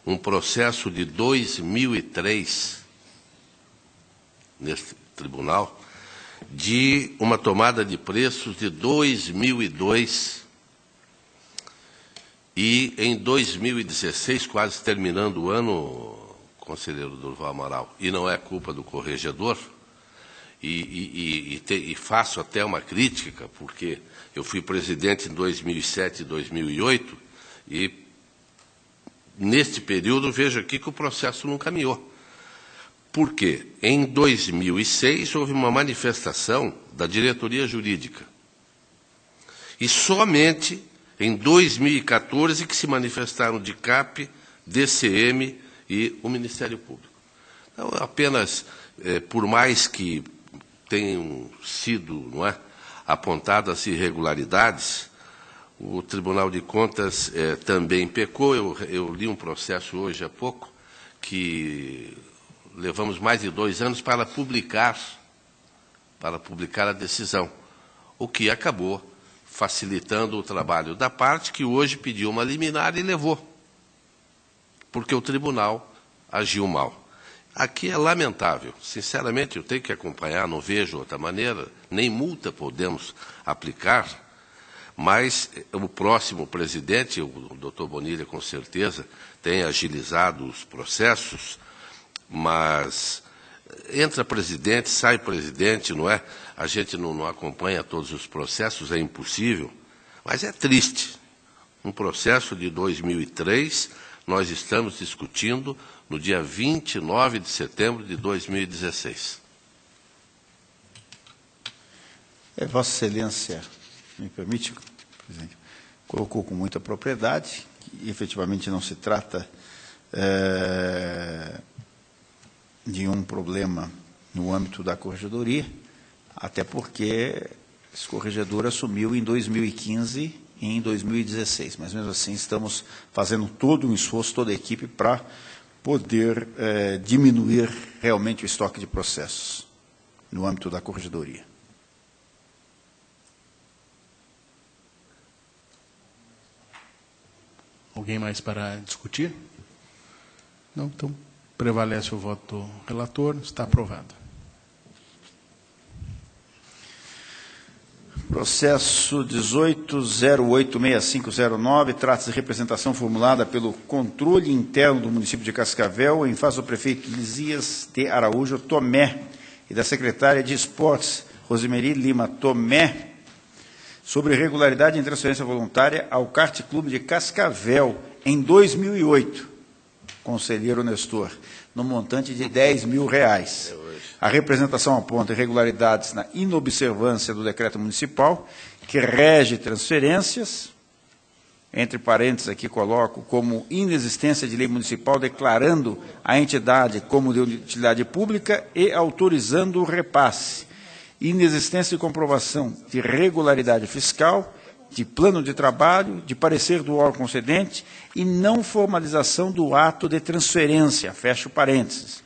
um processo de 2003 neste tribunal, de uma tomada de preços de 2002 e em 2016, quase terminando o ano, conselheiro Durval Amaral, e não é culpa do corregedor, e faço até uma crítica, porque eu fui presidente em 2007 e 2008, e neste período vejo aqui que o processo não caminhou. Porque em 2006 houve uma manifestação da diretoria jurídica. E somente em 2014 que se manifestaram de CAP, DCM e o Ministério Público. Então, apenas, por mais que tenham sido, não é, apontadas irregularidades, o Tribunal de Contas também pecou. Eu li um processo hoje há pouco que levamos mais de 2 anos para publicar a decisão, o que acabou facilitando o trabalho da parte que hoje pediu uma liminar e levou, porque o tribunal agiu mal. Aqui é lamentável, sinceramente eu tenho que acompanhar, não vejo outra maneira, nem multa podemos aplicar, mas o próximo presidente, o doutor Bonilha com certeza, tem agilizado os processos, mas entra presidente, sai presidente, não é? A gente não acompanha todos os processos, é impossível, mas é triste. Um processo de 2003, nós estamos discutindo no dia 29 de setembro de 2016. Vossa Excelência, me permite, presidente, colocou com muita propriedade, que efetivamente não se trata de um problema no âmbito da corregedoria, até porque esse corregedor assumiu em 2015 e em 2016, mas mesmo assim estamos fazendo todo um esforço, toda a equipe, para poder diminuir realmente o estoque de processos no âmbito da corregedoria. Alguém mais para discutir? Não, então prevalece o voto do relator, está aprovado. Processo 18.086509, trata-se de representação formulada pelo controle interno do município de Cascavel, em face do prefeito Lisias de Araújo Tomé e da secretária de Esportes, Rosemary Lima Tomé, sobre irregularidade em transferência voluntária ao Kart Clube de Cascavel, em 2008. Conselheiro Nestor, no montante de R$10.000. A representação aponta irregularidades na inobservância do decreto municipal, que rege transferências, entre parênteses aqui coloco, como inexistência de lei municipal declarando a entidade como de utilidade pública e autorizando o repasse, inexistência de comprovação de regularidade fiscal, de plano de trabalho, de parecer do órgão concedente e não formalização do ato de transferência, fecho parênteses.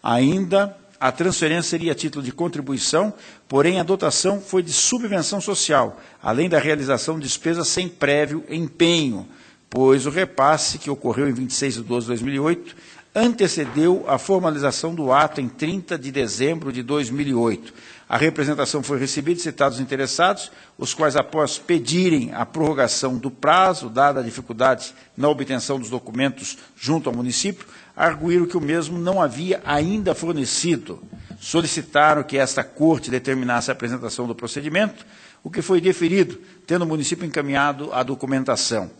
Ainda, a transferência seria a título de contribuição, porém a dotação foi de subvenção social, além da realização de despesas sem prévio empenho, pois o repasse, que ocorreu em 26 de 12 de 2008, antecedeu a formalização do ato em 30 de dezembro de 2008. A representação foi recebida de citados interessados, os quais, após pedirem a prorrogação do prazo, dada a dificuldade na obtenção dos documentos junto ao município, arguíram que o mesmo não havia ainda fornecido. Solicitaram que esta Corte determinasse a apresentação do procedimento, o que foi deferido, tendo o município encaminhado a documentação.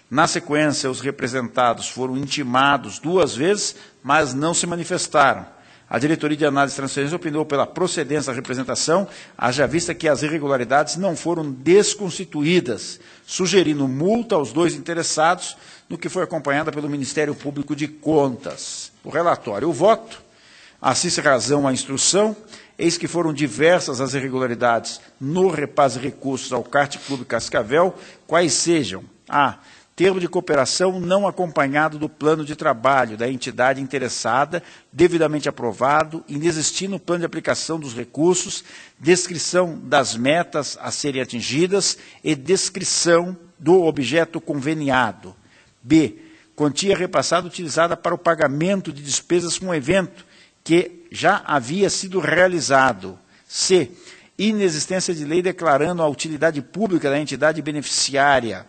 Na sequência, os representados foram intimados 2 vezes, mas não se manifestaram. A Diretoria de Análise e Transferência opinou pela procedência da representação, haja vista que as irregularidades não foram desconstituídas, sugerindo multa aos 2 interessados, no que foi acompanhada pelo Ministério Público de Contas. O relatório, o voto, assiste razão à instrução, eis que foram diversas as irregularidades no repasse de recursos ao Kart Clube Cascavel, quais sejam: a. Termo de cooperação não acompanhado do plano de trabalho da entidade interessada, devidamente aprovado, inexistindo o plano de aplicação dos recursos, descrição das metas a serem atingidas e descrição do objeto conveniado. B. Quantia repassada utilizada para o pagamento de despesas com o evento, que já havia sido realizado. C. Inexistência de lei declarando a utilidade pública da entidade beneficiária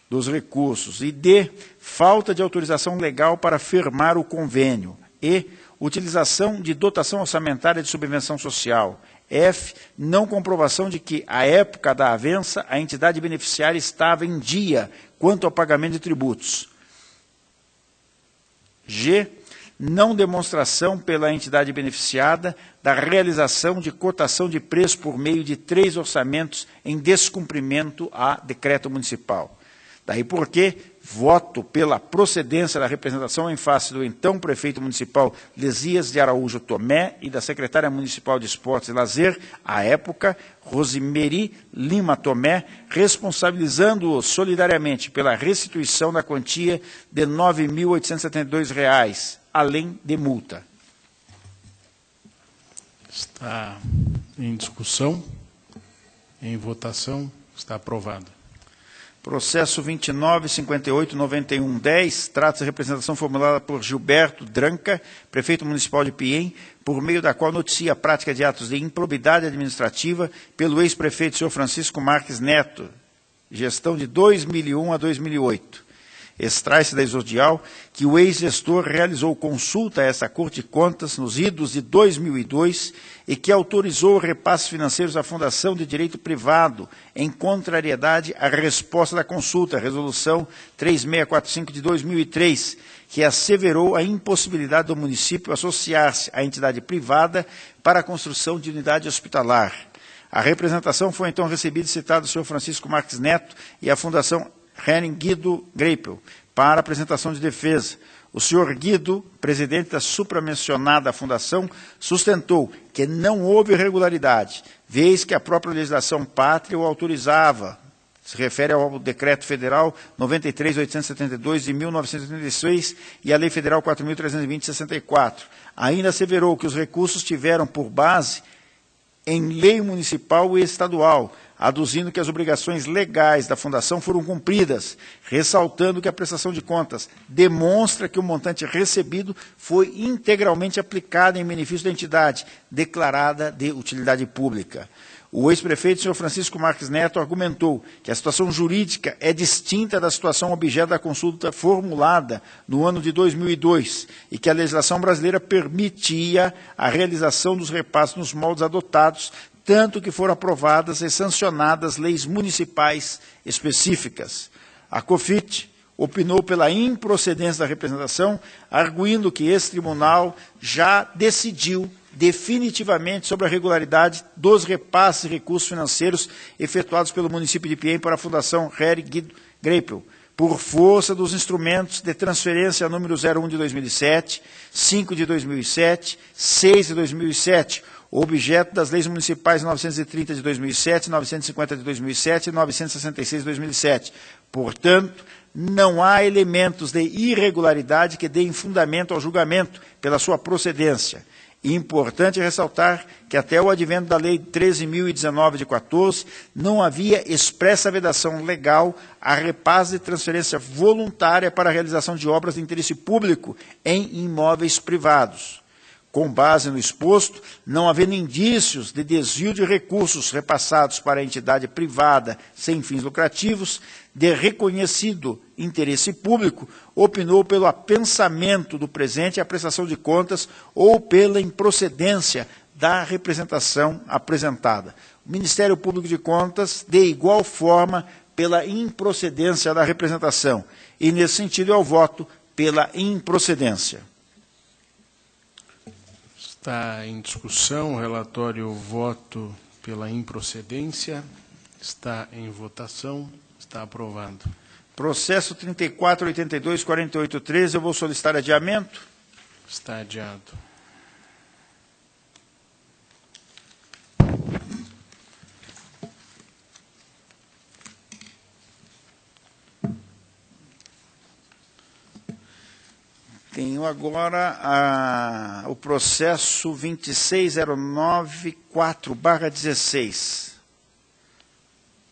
dos recursos. E D, falta de autorização legal para firmar o convênio. E, utilização de dotação orçamentária de subvenção social. F, não comprovação de que, à época da avença, a entidade beneficiária estava em dia quanto ao pagamento de tributos. G, não demonstração pela entidade beneficiada da realização de cotação de preço por meio de 3 orçamentos em descumprimento a decreto municipal. Daí porque voto pela procedência da representação em face do então prefeito municipal Lesias de Araújo Tomé e da secretária municipal de Esportes e Lazer, à época, Rosemary Lima Tomé, responsabilizando-o solidariamente pela restituição da quantia de R$ 9.872, além de multa. Está em discussão, em votação, está aprovado. Processo 29.58.91.10, trata-se de representação formulada por Gilberto Dranca, prefeito municipal de Piém, por meio da qual noticia a prática de atos de improbidade administrativa pelo ex-prefeito Sr. Francisco Marques Neto, gestão de 2001 a 2008. Extrai-se da exordial que o ex-gestor realizou consulta a essa Corte de Contas nos idos de 2002 e que autorizou repasses financeiros à Fundação de Direito Privado, em contrariedade à resposta da consulta, resolução 3645 de 2003, que asseverou a impossibilidade do município associar-se à entidade privada para a construção de unidade hospitalar. A representação foi então recebida e citada do Sr. Francisco Marques Neto e a Fundação Henning Guido Greipel, para apresentação de defesa. O senhor Guido, presidente da supramencionada fundação, sustentou que não houve irregularidade, vez que a própria legislação pátria o autorizava. Se refere ao Decreto Federal 93.872 de 1986 e à Lei Federal 4.320 de 64. Ainda asseverou que os recursos tiveram por base em lei municipal e estadual, aduzindo que as obrigações legais da Fundação foram cumpridas, ressaltando que a prestação de contas demonstra que o montante recebido foi integralmente aplicado em benefício da entidade, declarada de utilidade pública. O ex-prefeito, Sr. Francisco Marques Neto, argumentou que a situação jurídica é distinta da situação objeto da consulta formulada no ano de 2002 e que a legislação brasileira permitia a realização dos repasses nos moldes adotados, tanto que foram aprovadas e sancionadas leis municipais específicas. A COFIT opinou pela improcedência da representação, arguindo que esse tribunal já decidiu definitivamente sobre a regularidade dos repasses de recursos financeiros efetuados pelo município de Piém para a Fundação Henning Guido Greipel, por força dos instrumentos de transferência número 01 de 2007, 5 de 2007, 6 de 2007, objeto das leis municipais 930 de 2007, 950 de 2007 e 966 de 2007. Portanto, não há elementos de irregularidade que deem fundamento ao julgamento pela sua procedência. E importante ressaltar que até o advento da Lei 13.019 de 14, não havia expressa vedação legal a repasse de transferência voluntária para a realização de obras de interesse público em imóveis privados. Com base no exposto, não havendo indícios de desvio de recursos repassados para a entidade privada sem fins lucrativos, de reconhecido interesse público, opinou pelo apensamento do presente à prestação de contas ou pela improcedência da representação apresentada. O Ministério Público de Contas, de igual forma, pela improcedência da representação. E, nesse sentido, eu voto pela improcedência. Está em discussão o relatório voto pela improcedência. Está em votação. Está aprovado. Processo 34.82.48.13, eu vou solicitar adiamento. Está adiado. Tenho agora o processo 26.094/16,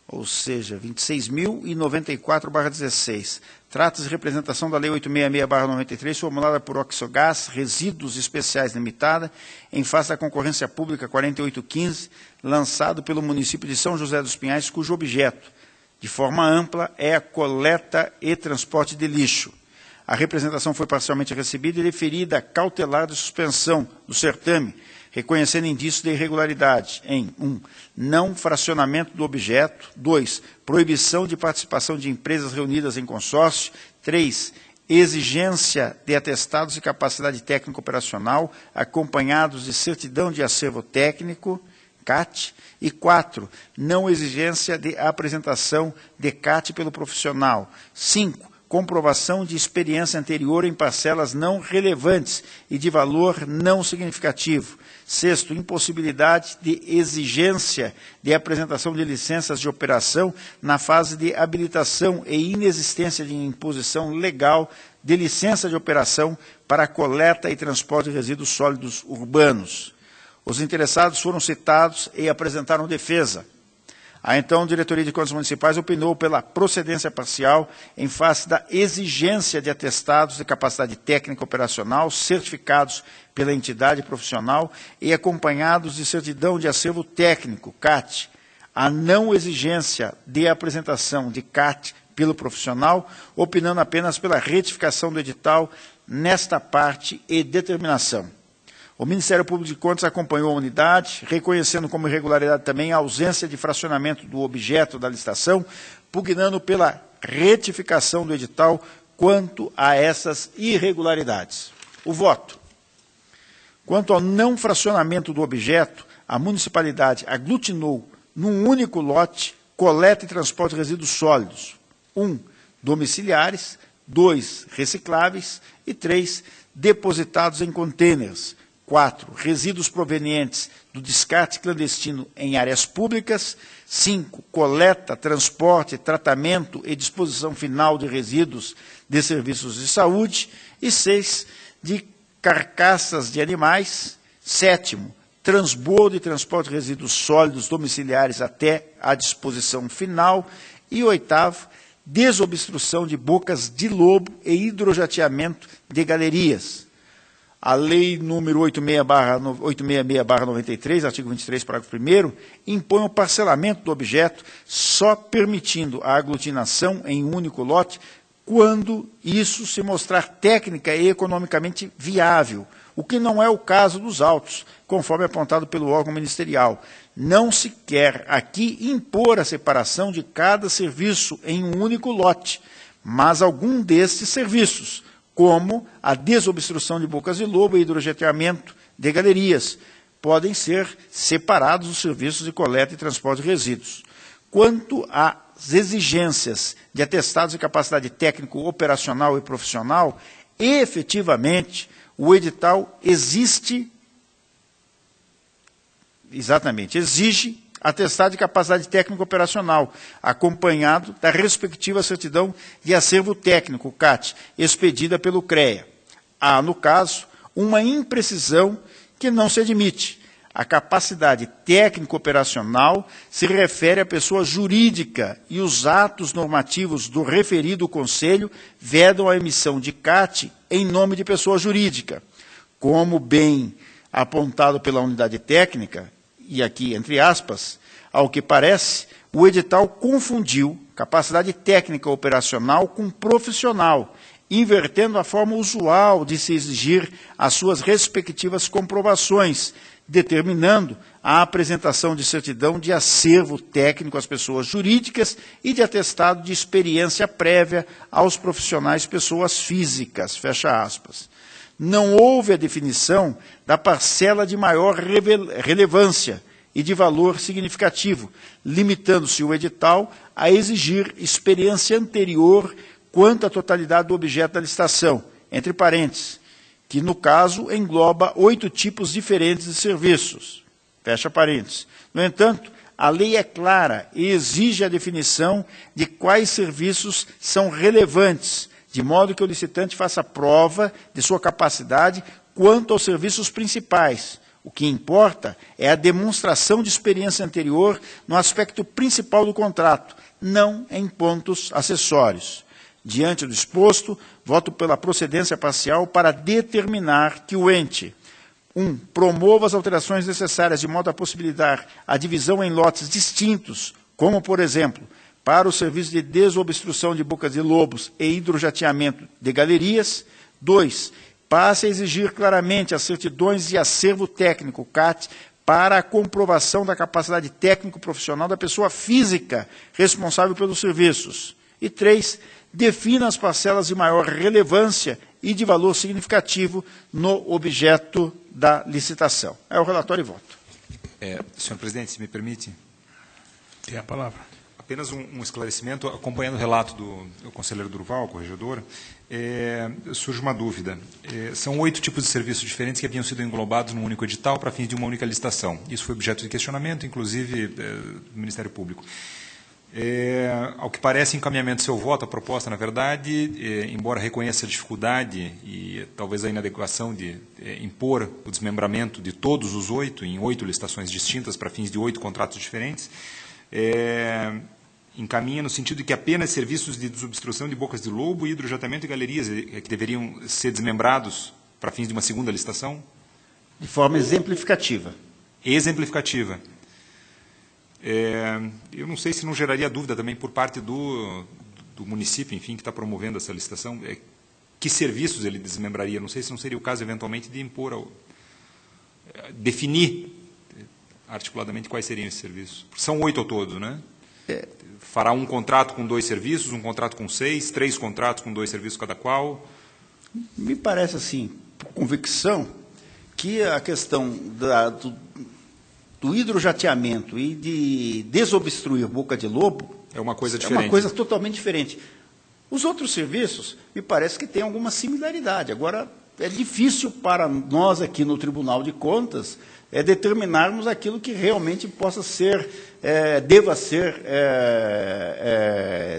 ou seja, 26.094/16. Trata-se de representação da Lei 866/93, formulada por Oxogás Resíduos Especiais Limitada, em face da concorrência pública 4815, lançado pelo município de São José dos Pinhais, cujo objeto, de forma ampla, é a coleta e transporte de lixo. A representação foi parcialmente recebida e deferida a cautelar de suspensão do certame, reconhecendo indícios de irregularidade em 1. Não fracionamento do objeto. 2. Proibição de participação de empresas reunidas em consórcio. 3. Exigência de atestados de capacidade técnica operacional, acompanhados de certidão de acervo técnico, CAT. E 4. Não exigência de apresentação de CAT pelo profissional. 5. Comprovação de experiência anterior em parcelas não relevantes e de valor não significativo. 6. Impossibilidade de exigência de apresentação de licenças de operação na fase de habilitação e inexistência de imposição legal de licença de operação para a coleta e transporte de resíduos sólidos urbanos. Os interessados foram citados e apresentaram defesa. A então Diretoria de Contas Municipais opinou pela procedência parcial em face da exigência de atestados de capacidade técnica operacional certificados pela entidade profissional e acompanhados de certidão de acervo técnico, CAT. A não exigência de apresentação de CAT pelo profissional, opinando apenas pela retificação do edital nesta parte e determinação. O Ministério Público de Contas acompanhou a unidade, reconhecendo como irregularidade também a ausência de fracionamento do objeto da licitação, pugnando pela retificação do edital quanto a essas irregularidades. O voto. Quanto ao não fracionamento do objeto, a municipalidade aglutinou num único lote coleta e transporte de resíduos sólidos. 1. Domiciliares. 2. Recicláveis. E 3. Depositados em contêineres. 4. Resíduos provenientes do descarte clandestino em áreas públicas. 5. Coleta, transporte, tratamento e disposição final de resíduos de serviços de saúde. E 6. De carcaças de animais. 7. Transbordo e transporte de resíduos sólidos domiciliares até a disposição final. E 8. Desobstrução de bocas de lobo e hidrojateamento de galerias. A Lei número 866/93, artigo 23, parágrafo 1º, impõe o parcelamento do objeto, só permitindo a aglutinação em um único lote, quando isso se mostrar técnica e economicamente viável, o que não é o caso dos autos, conforme apontado pelo órgão ministerial. Não se quer aqui impor a separação de cada serviço em um único lote, mas algum destes serviços, como a desobstrução de bocas de lobo e hidrojateamento de galerias, podem ser separados dos serviços de coleta e transporte de resíduos. Quanto às exigências de atestados de capacidade técnico, operacional e profissional, efetivamente, o edital exige atestado de capacidade técnica operacional, acompanhado da respectiva certidão de acervo técnico, CAT, expedida pelo CREA. Há, no caso, uma imprecisão que não se admite. A capacidade técnico-operacional se refere à pessoa jurídica e os atos normativos do referido conselho vedam a emissão de CAT em nome de pessoa jurídica. Como bem apontado pela unidade técnica, e aqui entre aspas, ao que parece, o edital confundiu capacidade técnica operacional com profissional, invertendo a forma usual de se exigir as suas respectivas comprovações, determinando a apresentação de certidão de acervo técnico às pessoas jurídicas e de atestado de experiência prévia aos profissionais pessoas físicas, fecha aspas. Não houve a definição da parcela de maior relevância e de valor significativo, limitando-se o edital a exigir experiência anterior quanto à totalidade do objeto da licitação, entre parênteses, que, no caso, engloba 8 tipos diferentes de serviços. Fecha parênteses. No entanto, a lei é clara e exige a definição de quais serviços são relevantes, de modo que o licitante faça prova de sua capacidade quanto aos serviços principais. O que importa é a demonstração de experiência anterior no aspecto principal do contrato, não em pontos acessórios. Diante do exposto, voto pela procedência parcial para determinar que o ente 1. Promova as alterações necessárias de modo a possibilitar a divisão em lotes distintos, como, por exemplo, para o serviço de desobstrução de bocas de lobos e hidrojateamento de galerias. 2. Passe a exigir claramente as certidões de acervo técnico, CAT, para a comprovação da capacidade técnico-profissional da pessoa física responsável pelos serviços. E 3. Defina as parcelas de maior relevância e de valor significativo no objeto da licitação. É o relatório e voto. Senhor presidente, se me permite. Tem a palavra. Apenas um esclarecimento, acompanhando o relato do conselheiro Durval, corregedor, surge uma dúvida. São 8 tipos de serviços diferentes que haviam sido englobados num único edital para fins de uma única licitação. Isso foi objeto de questionamento, inclusive, do Ministério Público. Ao que parece, encaminhamento do seu voto, a proposta, na verdade, embora reconheça a dificuldade e talvez a inadequação de impor o desmembramento de todos os 8 em 8 licitações distintas para fins de 8 contratos diferentes, encaminha no sentido de que apenas serviços de desobstrução de bocas de lobo, hidrojateamento e galerias que deveriam ser desmembrados para fins de uma segunda licitação? De forma exemplificativa. Exemplificativa. Eu não sei se não geraria dúvida também por parte do município, enfim, que está promovendo essa licitação, que serviços ele desmembraria. Não sei se não seria o caso, eventualmente, de impor, definir articuladamente quais seriam esses serviços. São 8 ao todo, né? Fará um contrato com 2 serviços, um contrato com 6, 3 contratos com 2 serviços cada qual? Me parece, assim, por convicção, que a questão do hidrojateamento e de desobstruir boca de lobo é uma coisa diferente. É uma coisa totalmente diferente. Os outros serviços, me parece que têm alguma similaridade. Agora, é difícil para nós aqui no Tribunal de Contas determinarmos aquilo que realmente possa ser, deva ser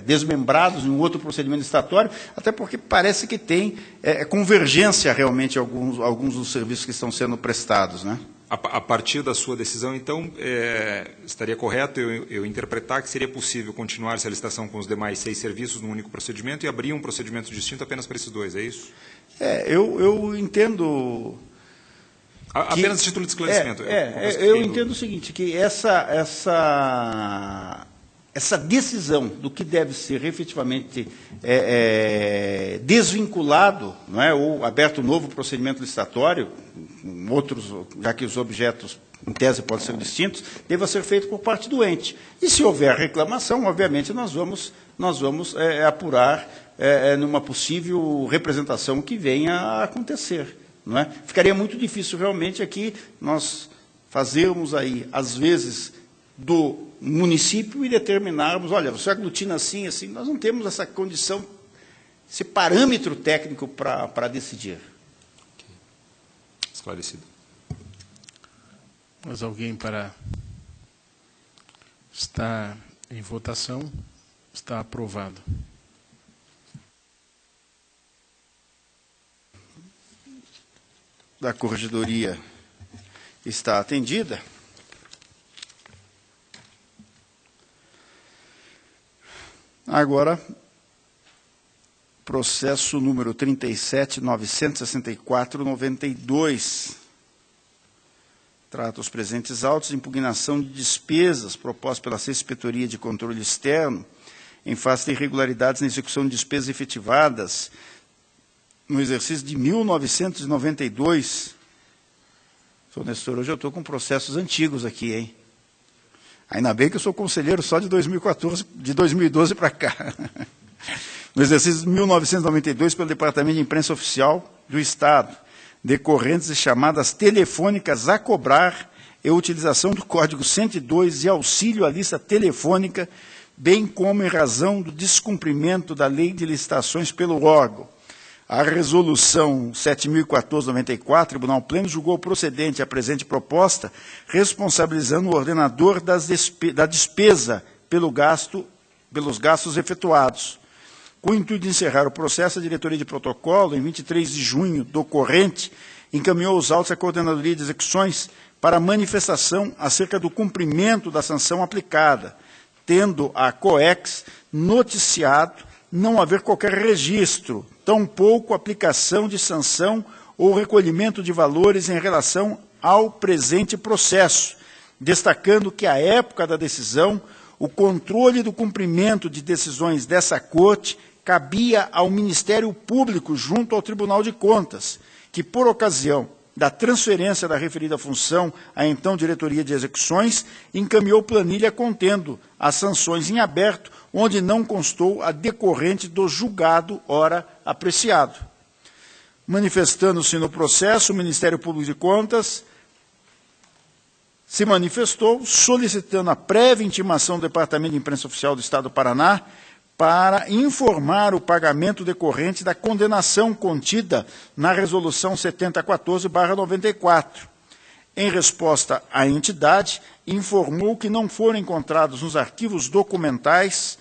desmembrados em um outro procedimento licitatório, até porque parece que tem convergência realmente alguns dos serviços que estão sendo prestados, né? A partir da sua decisão, então, estaria correto eu interpretar que seria possível continuar essa licitação com os demais 6 serviços num único procedimento e abrir um procedimento distinto apenas para esses 2, é isso? Eu entendo... Apenas a título de esclarecimento. Eu entendo o seguinte, que essa decisão do que deve ser efetivamente desvinculado, não é, ou aberto um novo procedimento licitatório, outros, já que os objetos, em tese, podem ser distintos, deva ser feito por parte do ente. E se houver reclamação, obviamente, nós vamos apurar numa possível representação que venha a acontecer. Não é? Ficaria muito difícil, realmente, aqui nós fazermos aí, às vezes, do município e determinarmos, olha, você aglutina assim, assim, nós não temos essa condição, esse parâmetro técnico para decidir. Okay. Esclarecido. Mais alguém para... Está em votação. Está aprovado. Da Corregedoria está atendida. Agora, processo número 37.964/92. Trata os presentes autos de impugnação de despesas propostas pela Inspetoria de Controle Externo em face de irregularidades na execução de despesas efetivadas no exercício de 1992. Senhor Nestor, hoje eu estou com processos antigos aqui, hein? Ainda bem que eu sou conselheiro só de 2012 para cá. No exercício de 1992, pelo Departamento de Imprensa Oficial do Estado, decorrentes de chamadas telefônicas a cobrar e utilização do Código 102 de auxílio à lista telefônica, bem como em razão do descumprimento da Lei de Licitações pelo órgão. A Resolução 7.014/94, Tribunal Pleno julgou procedente a presente proposta, responsabilizando o ordenador da despesa pelos gastos efetuados. Com o intuito de encerrar o processo, a Diretoria de Protocolo, em 23 de junho do corrente, encaminhou os autos à Coordenadoria de Execuções para manifestação acerca do cumprimento da sanção aplicada, tendo a COEX noticiado não haver qualquer registro, tampouco aplicação de sanção ou recolhimento de valores em relação ao presente processo, destacando que, à época da decisão, o controle do cumprimento de decisões dessa Corte cabia ao Ministério Público junto ao Tribunal de Contas, que, por ocasião da transferência da referida função à então Diretoria de Execuções, encaminhou planilha contendo as sanções em aberto, onde não constou a decorrente do julgado ora apreciado. Manifestando-se no processo, o Ministério Público de Contas se manifestou solicitando a prévia intimação do Departamento de Imprensa Oficial do Estado do Paraná para informar o pagamento decorrente da condenação contida na Resolução 7014/94. Em resposta, a entidade informou que não foram encontrados nos arquivos documentais,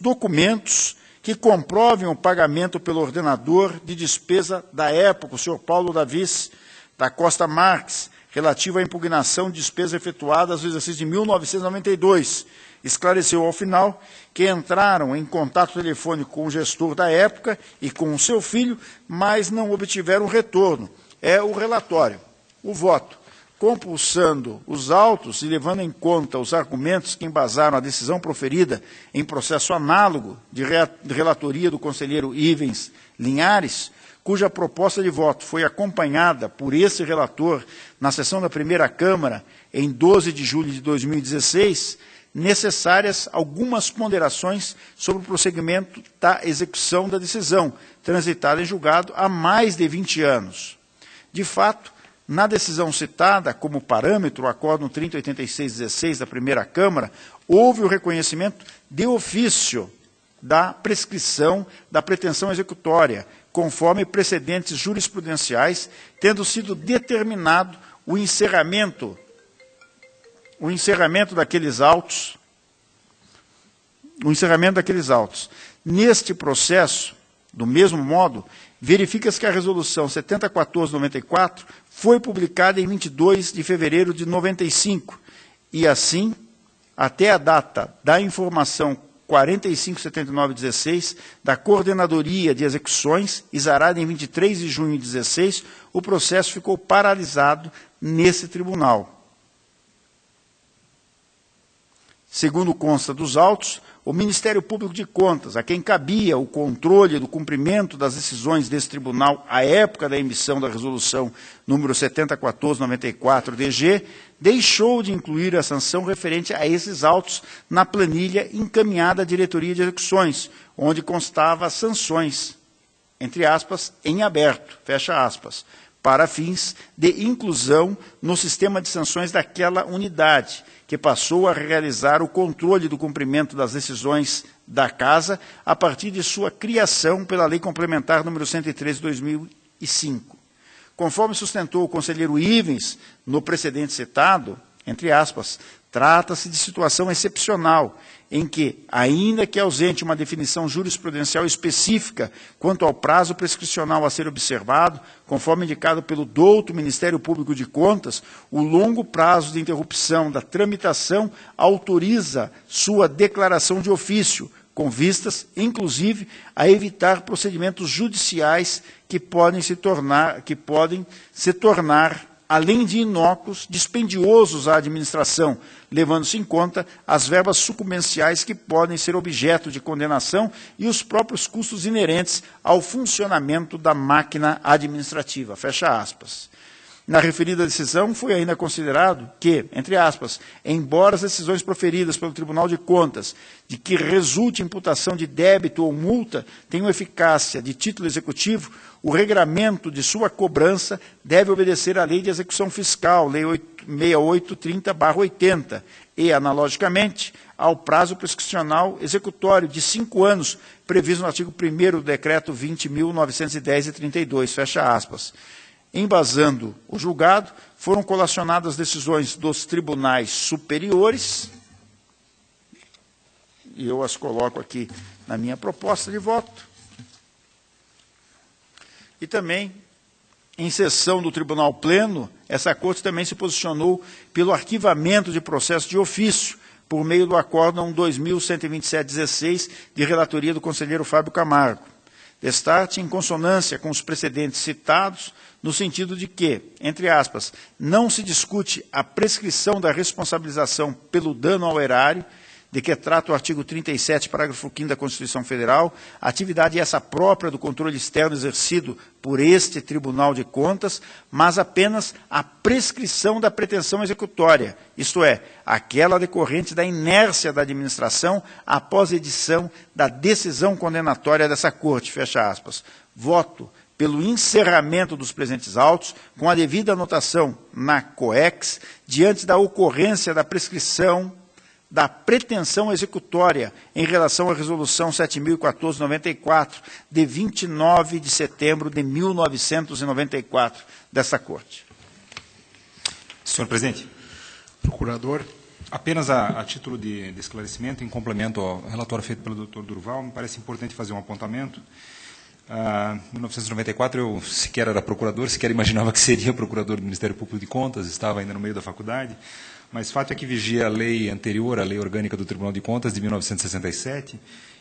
documentos que comprovem o pagamento pelo ordenador de despesa da época, o senhor Paulo Davis da Costa Marques, relativo à impugnação de despesas efetuadas no exercício de 1992. Esclareceu ao final que entraram em contato telefônico com o gestor da época e com o seu filho, mas não obtiveram retorno. É o relatório. O voto, compulsando os autos e levando em conta os argumentos que embasaram a decisão proferida em processo análogo de relatoria do conselheiro Ivens Linhares, cuja proposta de voto foi acompanhada por esse relator na sessão da primeira Câmara em 12 de julho de 2016, necessárias algumas ponderações sobre o prosseguimento da execução da decisão, transitada em julgado há mais de 20 anos. De fato, na decisão citada como parâmetro, o Acórdão 3086/16 da primeira Câmara, houve o reconhecimento de ofício da prescrição da pretensão executória, conforme precedentes jurisprudenciais, tendo sido determinado o encerramento daqueles autos. Neste processo, do mesmo modo, verifica-se que a Resolução 7014/94 foi publicada em 22 de fevereiro de 95 e, assim, até a data da informação 4579/16 da Coordenadoria de Execuções, exarada em 23 de junho de 16, o processo ficou paralisado nesse tribunal. Segundo consta dos autos, o Ministério Público de Contas, a quem cabia o controle do cumprimento das decisões desse tribunal à época da emissão da resolução número 7014/94/DG, deixou de incluir a sanção referente a esses autos na planilha encaminhada à Diretoria de Execuções, onde constava sanções, entre aspas, em aberto, fecha aspas, para fins de inclusão no sistema de sanções daquela unidade, que passou a realizar o controle do cumprimento das decisões da Casa a partir de sua criação pela Lei Complementar número 103 de 2005. Conforme sustentou o conselheiro Ivens no precedente citado, entre aspas, trata-se de situação excepcional, em que, ainda que ausente uma definição jurisprudencial específica quanto ao prazo prescricional a ser observado, conforme indicado pelo douto Ministério Público de Contas, o longo prazo de interrupção da tramitação autoriza sua declaração de ofício, com vistas, inclusive, a evitar procedimentos judiciais que podem se tornar, além de inócuos, dispendiosos à administração, levando-se em conta as verbas sucumbenciais que podem ser objeto de condenação e os próprios custos inerentes ao funcionamento da máquina administrativa. Fecha aspas. Na referida decisão, foi ainda considerado que, entre aspas, embora as decisões proferidas pelo Tribunal de Contas de que resulte imputação de débito ou multa tenham eficácia de título executivo, o regramento de sua cobrança deve obedecer à Lei de Execução Fiscal, Lei 6830/80, e, analogicamente, ao prazo prescricional executório de 5 anos, previsto no artigo 1º do Decreto 20.910/32, fecha aspas. Embasando o julgado, foram colacionadas decisões dos tribunais superiores, e eu as coloco aqui na minha proposta de voto, e também, em sessão do Tribunal Pleno, essa Corte também se posicionou pelo arquivamento de processo de ofício, por meio do Acórdão 2127/16, de relatoria do conselheiro Fábio Camargo. Destarte em consonância com os precedentes citados, no sentido de que, entre aspas, não se discute a prescrição da responsabilização pelo dano ao erário, de que trata o artigo 37, parágrafo 5º da Constituição Federal, atividade essa própria do controle externo exercido por este Tribunal de Contas, mas apenas a prescrição da pretensão executória, isto é, aquela decorrente da inércia da administração após a edição da decisão condenatória dessa Corte, fecha aspas. Voto pelo encerramento dos presentes autos, com a devida anotação na COEX, diante da ocorrência da prescrição da pretensão executória em relação à Resolução 7.014/94, de 29 de setembro de 1994, dessa Corte. Senhor presidente. Procurador. Apenas a título de esclarecimento, em complemento ao relatório feito pelo Dr. Durval, me parece importante fazer um apontamento. Em 1994, eu sequer era procurador, sequer imaginava que seria procurador do Ministério Público de Contas, estava ainda no meio da faculdade, mas fato é que vigia a lei anterior, a Lei Orgânica do Tribunal de Contas, de 1967,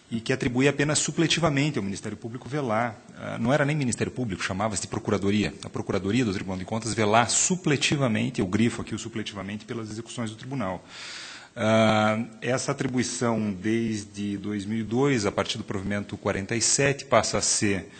e que atribuía apenas supletivamente ao Ministério Público velar, não era nem Ministério Público, chamava-se de Procuradoria, a Procuradoria do Tribunal de Contas velar supletivamente, eu grifo aqui o supletivamente, pelas execuções do Tribunal. Essa atribuição, desde 2002, a partir do provimento 47, passa a ser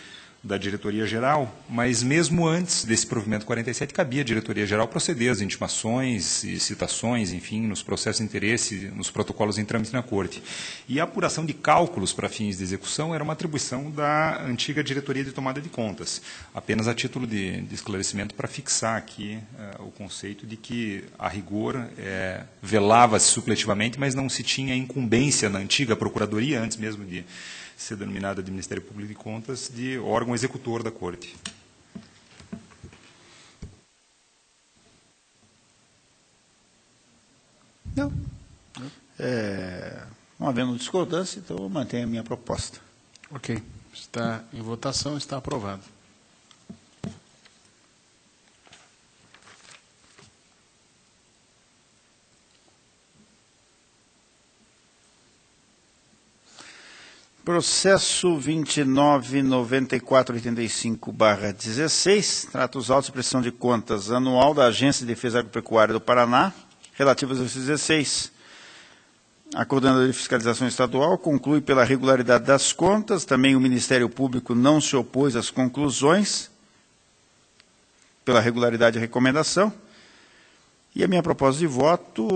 da Diretoria-Geral, mas mesmo antes desse provimento 47, cabia à Diretoria-Geral proceder às intimações e citações, enfim, nos processos de interesse, nos protocolos em trâmite na Corte. E a apuração de cálculos para fins de execução era uma atribuição da antiga Diretoria de Tomada de Contas, apenas a título de esclarecimento para fixar aqui o conceito de que, a rigor, velava-se supletivamente, mas não se tinha incumbência na antiga Procuradoria, antes mesmo de ser denominada de Ministério Público de Contas, de órgão executor da Corte. Não. Não havendo discordância, então eu mantenho a minha proposta. Ok. Está em votação, está aprovado. Processo 29.9485/16, trata os autos de prestação de contas anual da Agência de Defesa Agropecuária do Paraná, relativos ao exercício 16. A Coordenadoria de Fiscalização Estadual conclui pela regularidade das contas, também o Ministério Público não se opôs às conclusões, pela regularidade da recomendação, e a minha proposta de voto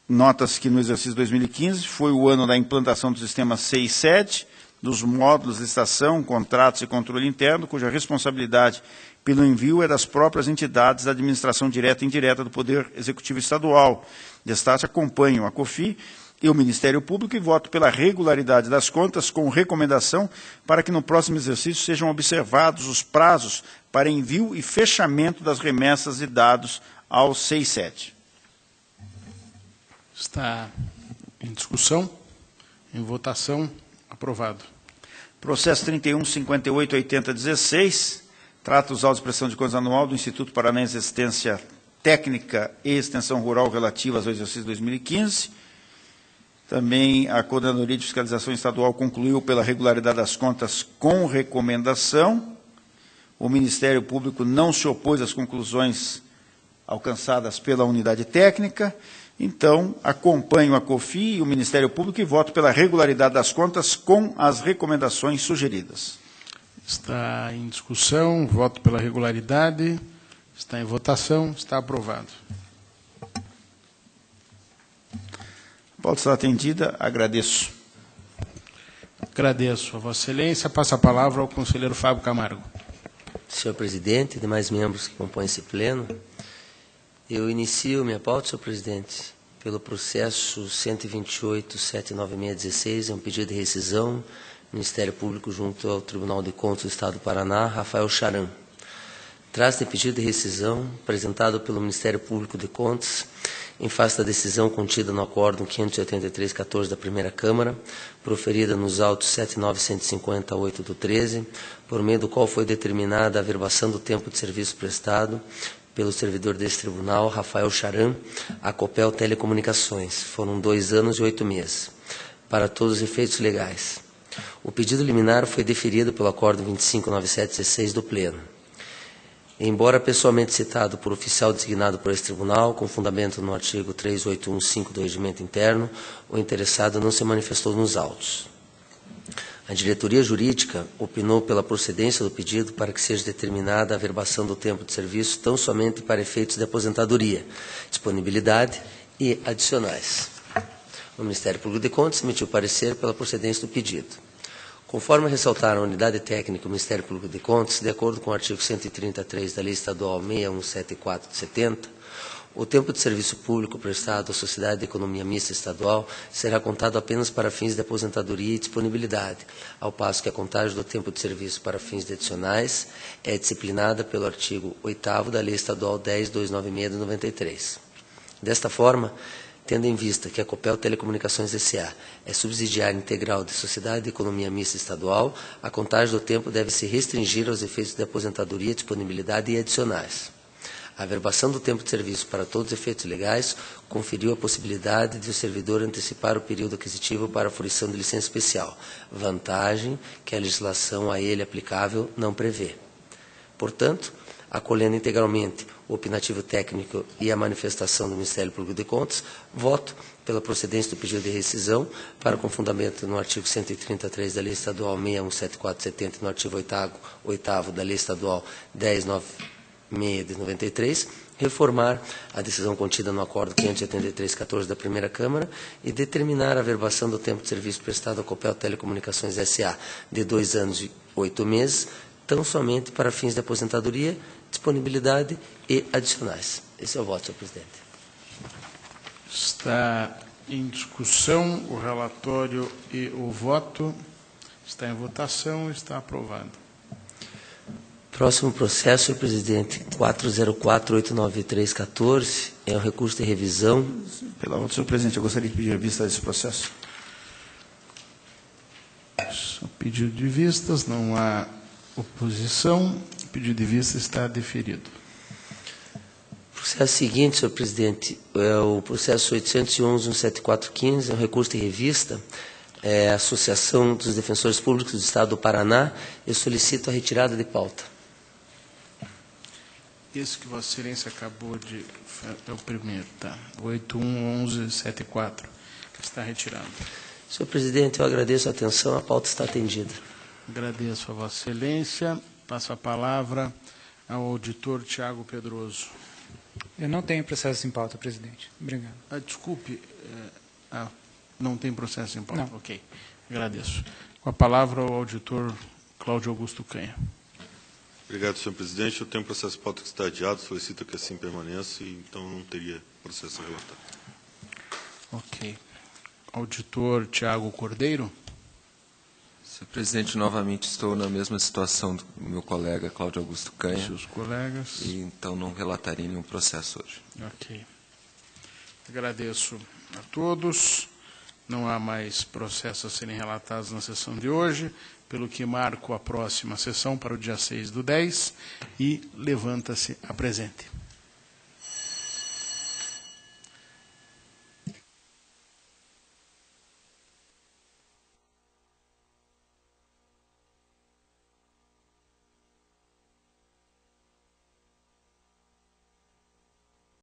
nota-se que no exercício 2015 foi o ano da implantação do sistema SEI-SED, dos módulos de licitação, contratos e controle interno, cuja responsabilidade pelo envio é das próprias entidades da administração direta e indireta do Poder Executivo Estadual. Destaque acompanham a COFI e o Ministério Público e voto pela regularidade das contas com recomendação para que no próximo exercício sejam observados os prazos para envio e fechamento das remessas e dados ao CEI-7. Está em discussão, em votação, aprovado. Processo 31.58.80.16, trata os autos de prestação de contas anual do Instituto Paranaense de Assistência Técnica e Extensão Rural relativas ao exercício 2015. Também a Coordenadoria de Fiscalização Estadual concluiu pela regularidade das contas com recomendação. O Ministério Público não se opôs às conclusões alcançadas pela unidade técnica. Então, acompanho a COFI e o Ministério Público e voto pela regularidade das contas com as recomendações sugeridas. Está em discussão, voto pela regularidade, está em votação, está aprovado. A pauta está atendida, agradeço. Agradeço a Vossa Excelência. Passa a palavra ao conselheiro Fábio Camargo. Senhor presidente e demais membros que compõem esse pleno, eu inicio minha pauta, senhor presidente, pelo processo 128.79616, é um pedido de rescisão, Ministério Público junto ao Tribunal de Contas do Estado do Paraná, Rafael Charan. Trata-se de pedido de rescisão apresentado pelo Ministério Público de Contas em face da decisão contida no Acórdão 583-14 da Primeira Câmara, proferida nos autos 79.150.8 do 13, por meio do qual foi determinada a averbação do tempo de serviço prestado pelo servidor desse tribunal, Rafael Charan, a Copel Telecomunicações. Foram 2 anos e 8 meses, para todos os efeitos legais. O pedido liminar foi deferido pelo Acórdão 25.9716 do Pleno. Embora pessoalmente citado por oficial designado por esse tribunal, com fundamento no artigo 3815 do Regimento Interno, o interessado não se manifestou nos autos. A diretoria jurídica opinou pela procedência do pedido para que seja determinada a averbação do tempo de serviço tão somente para efeitos de aposentadoria, disponibilidade e adicionais. O Ministério Público de Contas emitiu parecer pela procedência do pedido. Conforme ressaltaram a unidade técnica do Ministério Público de Contas, de acordo com o artigo 133 da Lei Estadual 6174 de 70, o tempo de serviço público prestado à Sociedade de Economia Mista Estadual será contado apenas para fins de aposentadoria e disponibilidade, ao passo que a contagem do tempo de serviço para fins de adicionais é disciplinada pelo artigo 8º da Lei Estadual 10.296 de 93. Desta forma, tendo em vista que a Copel Telecomunicações S.A. é subsidiária integral da Sociedade de Economia Mista Estadual, a contagem do tempo deve se restringir aos efeitos de aposentadoria, disponibilidade e adicionais. A averbação do tempo de serviço para todos os efeitos legais conferiu a possibilidade de o servidor antecipar o período aquisitivo para a fruição de licença especial, vantagem que a legislação a ele aplicável não prevê. Portanto, acolhendo integralmente o opinativo técnico e a manifestação do Ministério Público de Contas, voto pela procedência do pedido de rescisão para com fundamento no artigo 133 da Lei Estadual 6174/70 e no artigo 8º da Lei Estadual 10.996 de 93, reformar a decisão contida no Acórdão 583-14 da Primeira Câmara e determinar a averbação do tempo de serviço prestado à Copel Telecomunicações S.A. de 2 anos e 8 meses, tão somente para fins de aposentadoria, disponibilidade e adicionais. Esse é o voto, senhor presidente. Está em discussão o relatório e o voto. Está em votação, está aprovado. Próximo processo, senhor presidente, 404.893.14, é um recurso de revisão. Pela ordem, senhor presidente, eu gostaria de pedir a vista desse processo. Pedido de vistas, não há oposição. O pedido de vista está deferido. O processo seguinte, senhor presidente, é o processo 811.174.15, é um recurso de revista, é a Associação dos Defensores Públicos do Estado do Paraná. Eu solicito a retirada de pauta. Esse que Vossa Excelência acabou de... é o primeiro, tá? 811174. Está retirado. Senhor presidente, eu agradeço a atenção, a pauta está atendida. Agradeço a Vossa Excelência. Passo a palavra ao auditor Tiago Pedroso. Eu não tenho processo em pauta, presidente. Obrigado. Desculpe, não tem processo em pauta? Não. Ok, agradeço. Com a palavra ao auditor Cláudio Augusto Canha. Obrigado, senhor presidente. Eu tenho processo de pauta que está adiado, solicito que assim permaneça, e então não teria processo a relatar. Ok. Auditor Tiago Cordeiro. Senhor presidente, novamente estou na mesma situação do meu colega Cláudio Augusto Canha. Seus colegas. E então não relatarei nenhum processo hoje. Ok. Agradeço a todos. Não há mais processos a serem relatados na sessão de hoje, pelo que marco a próxima sessão para o dia 6/10 e levanta-se a presente.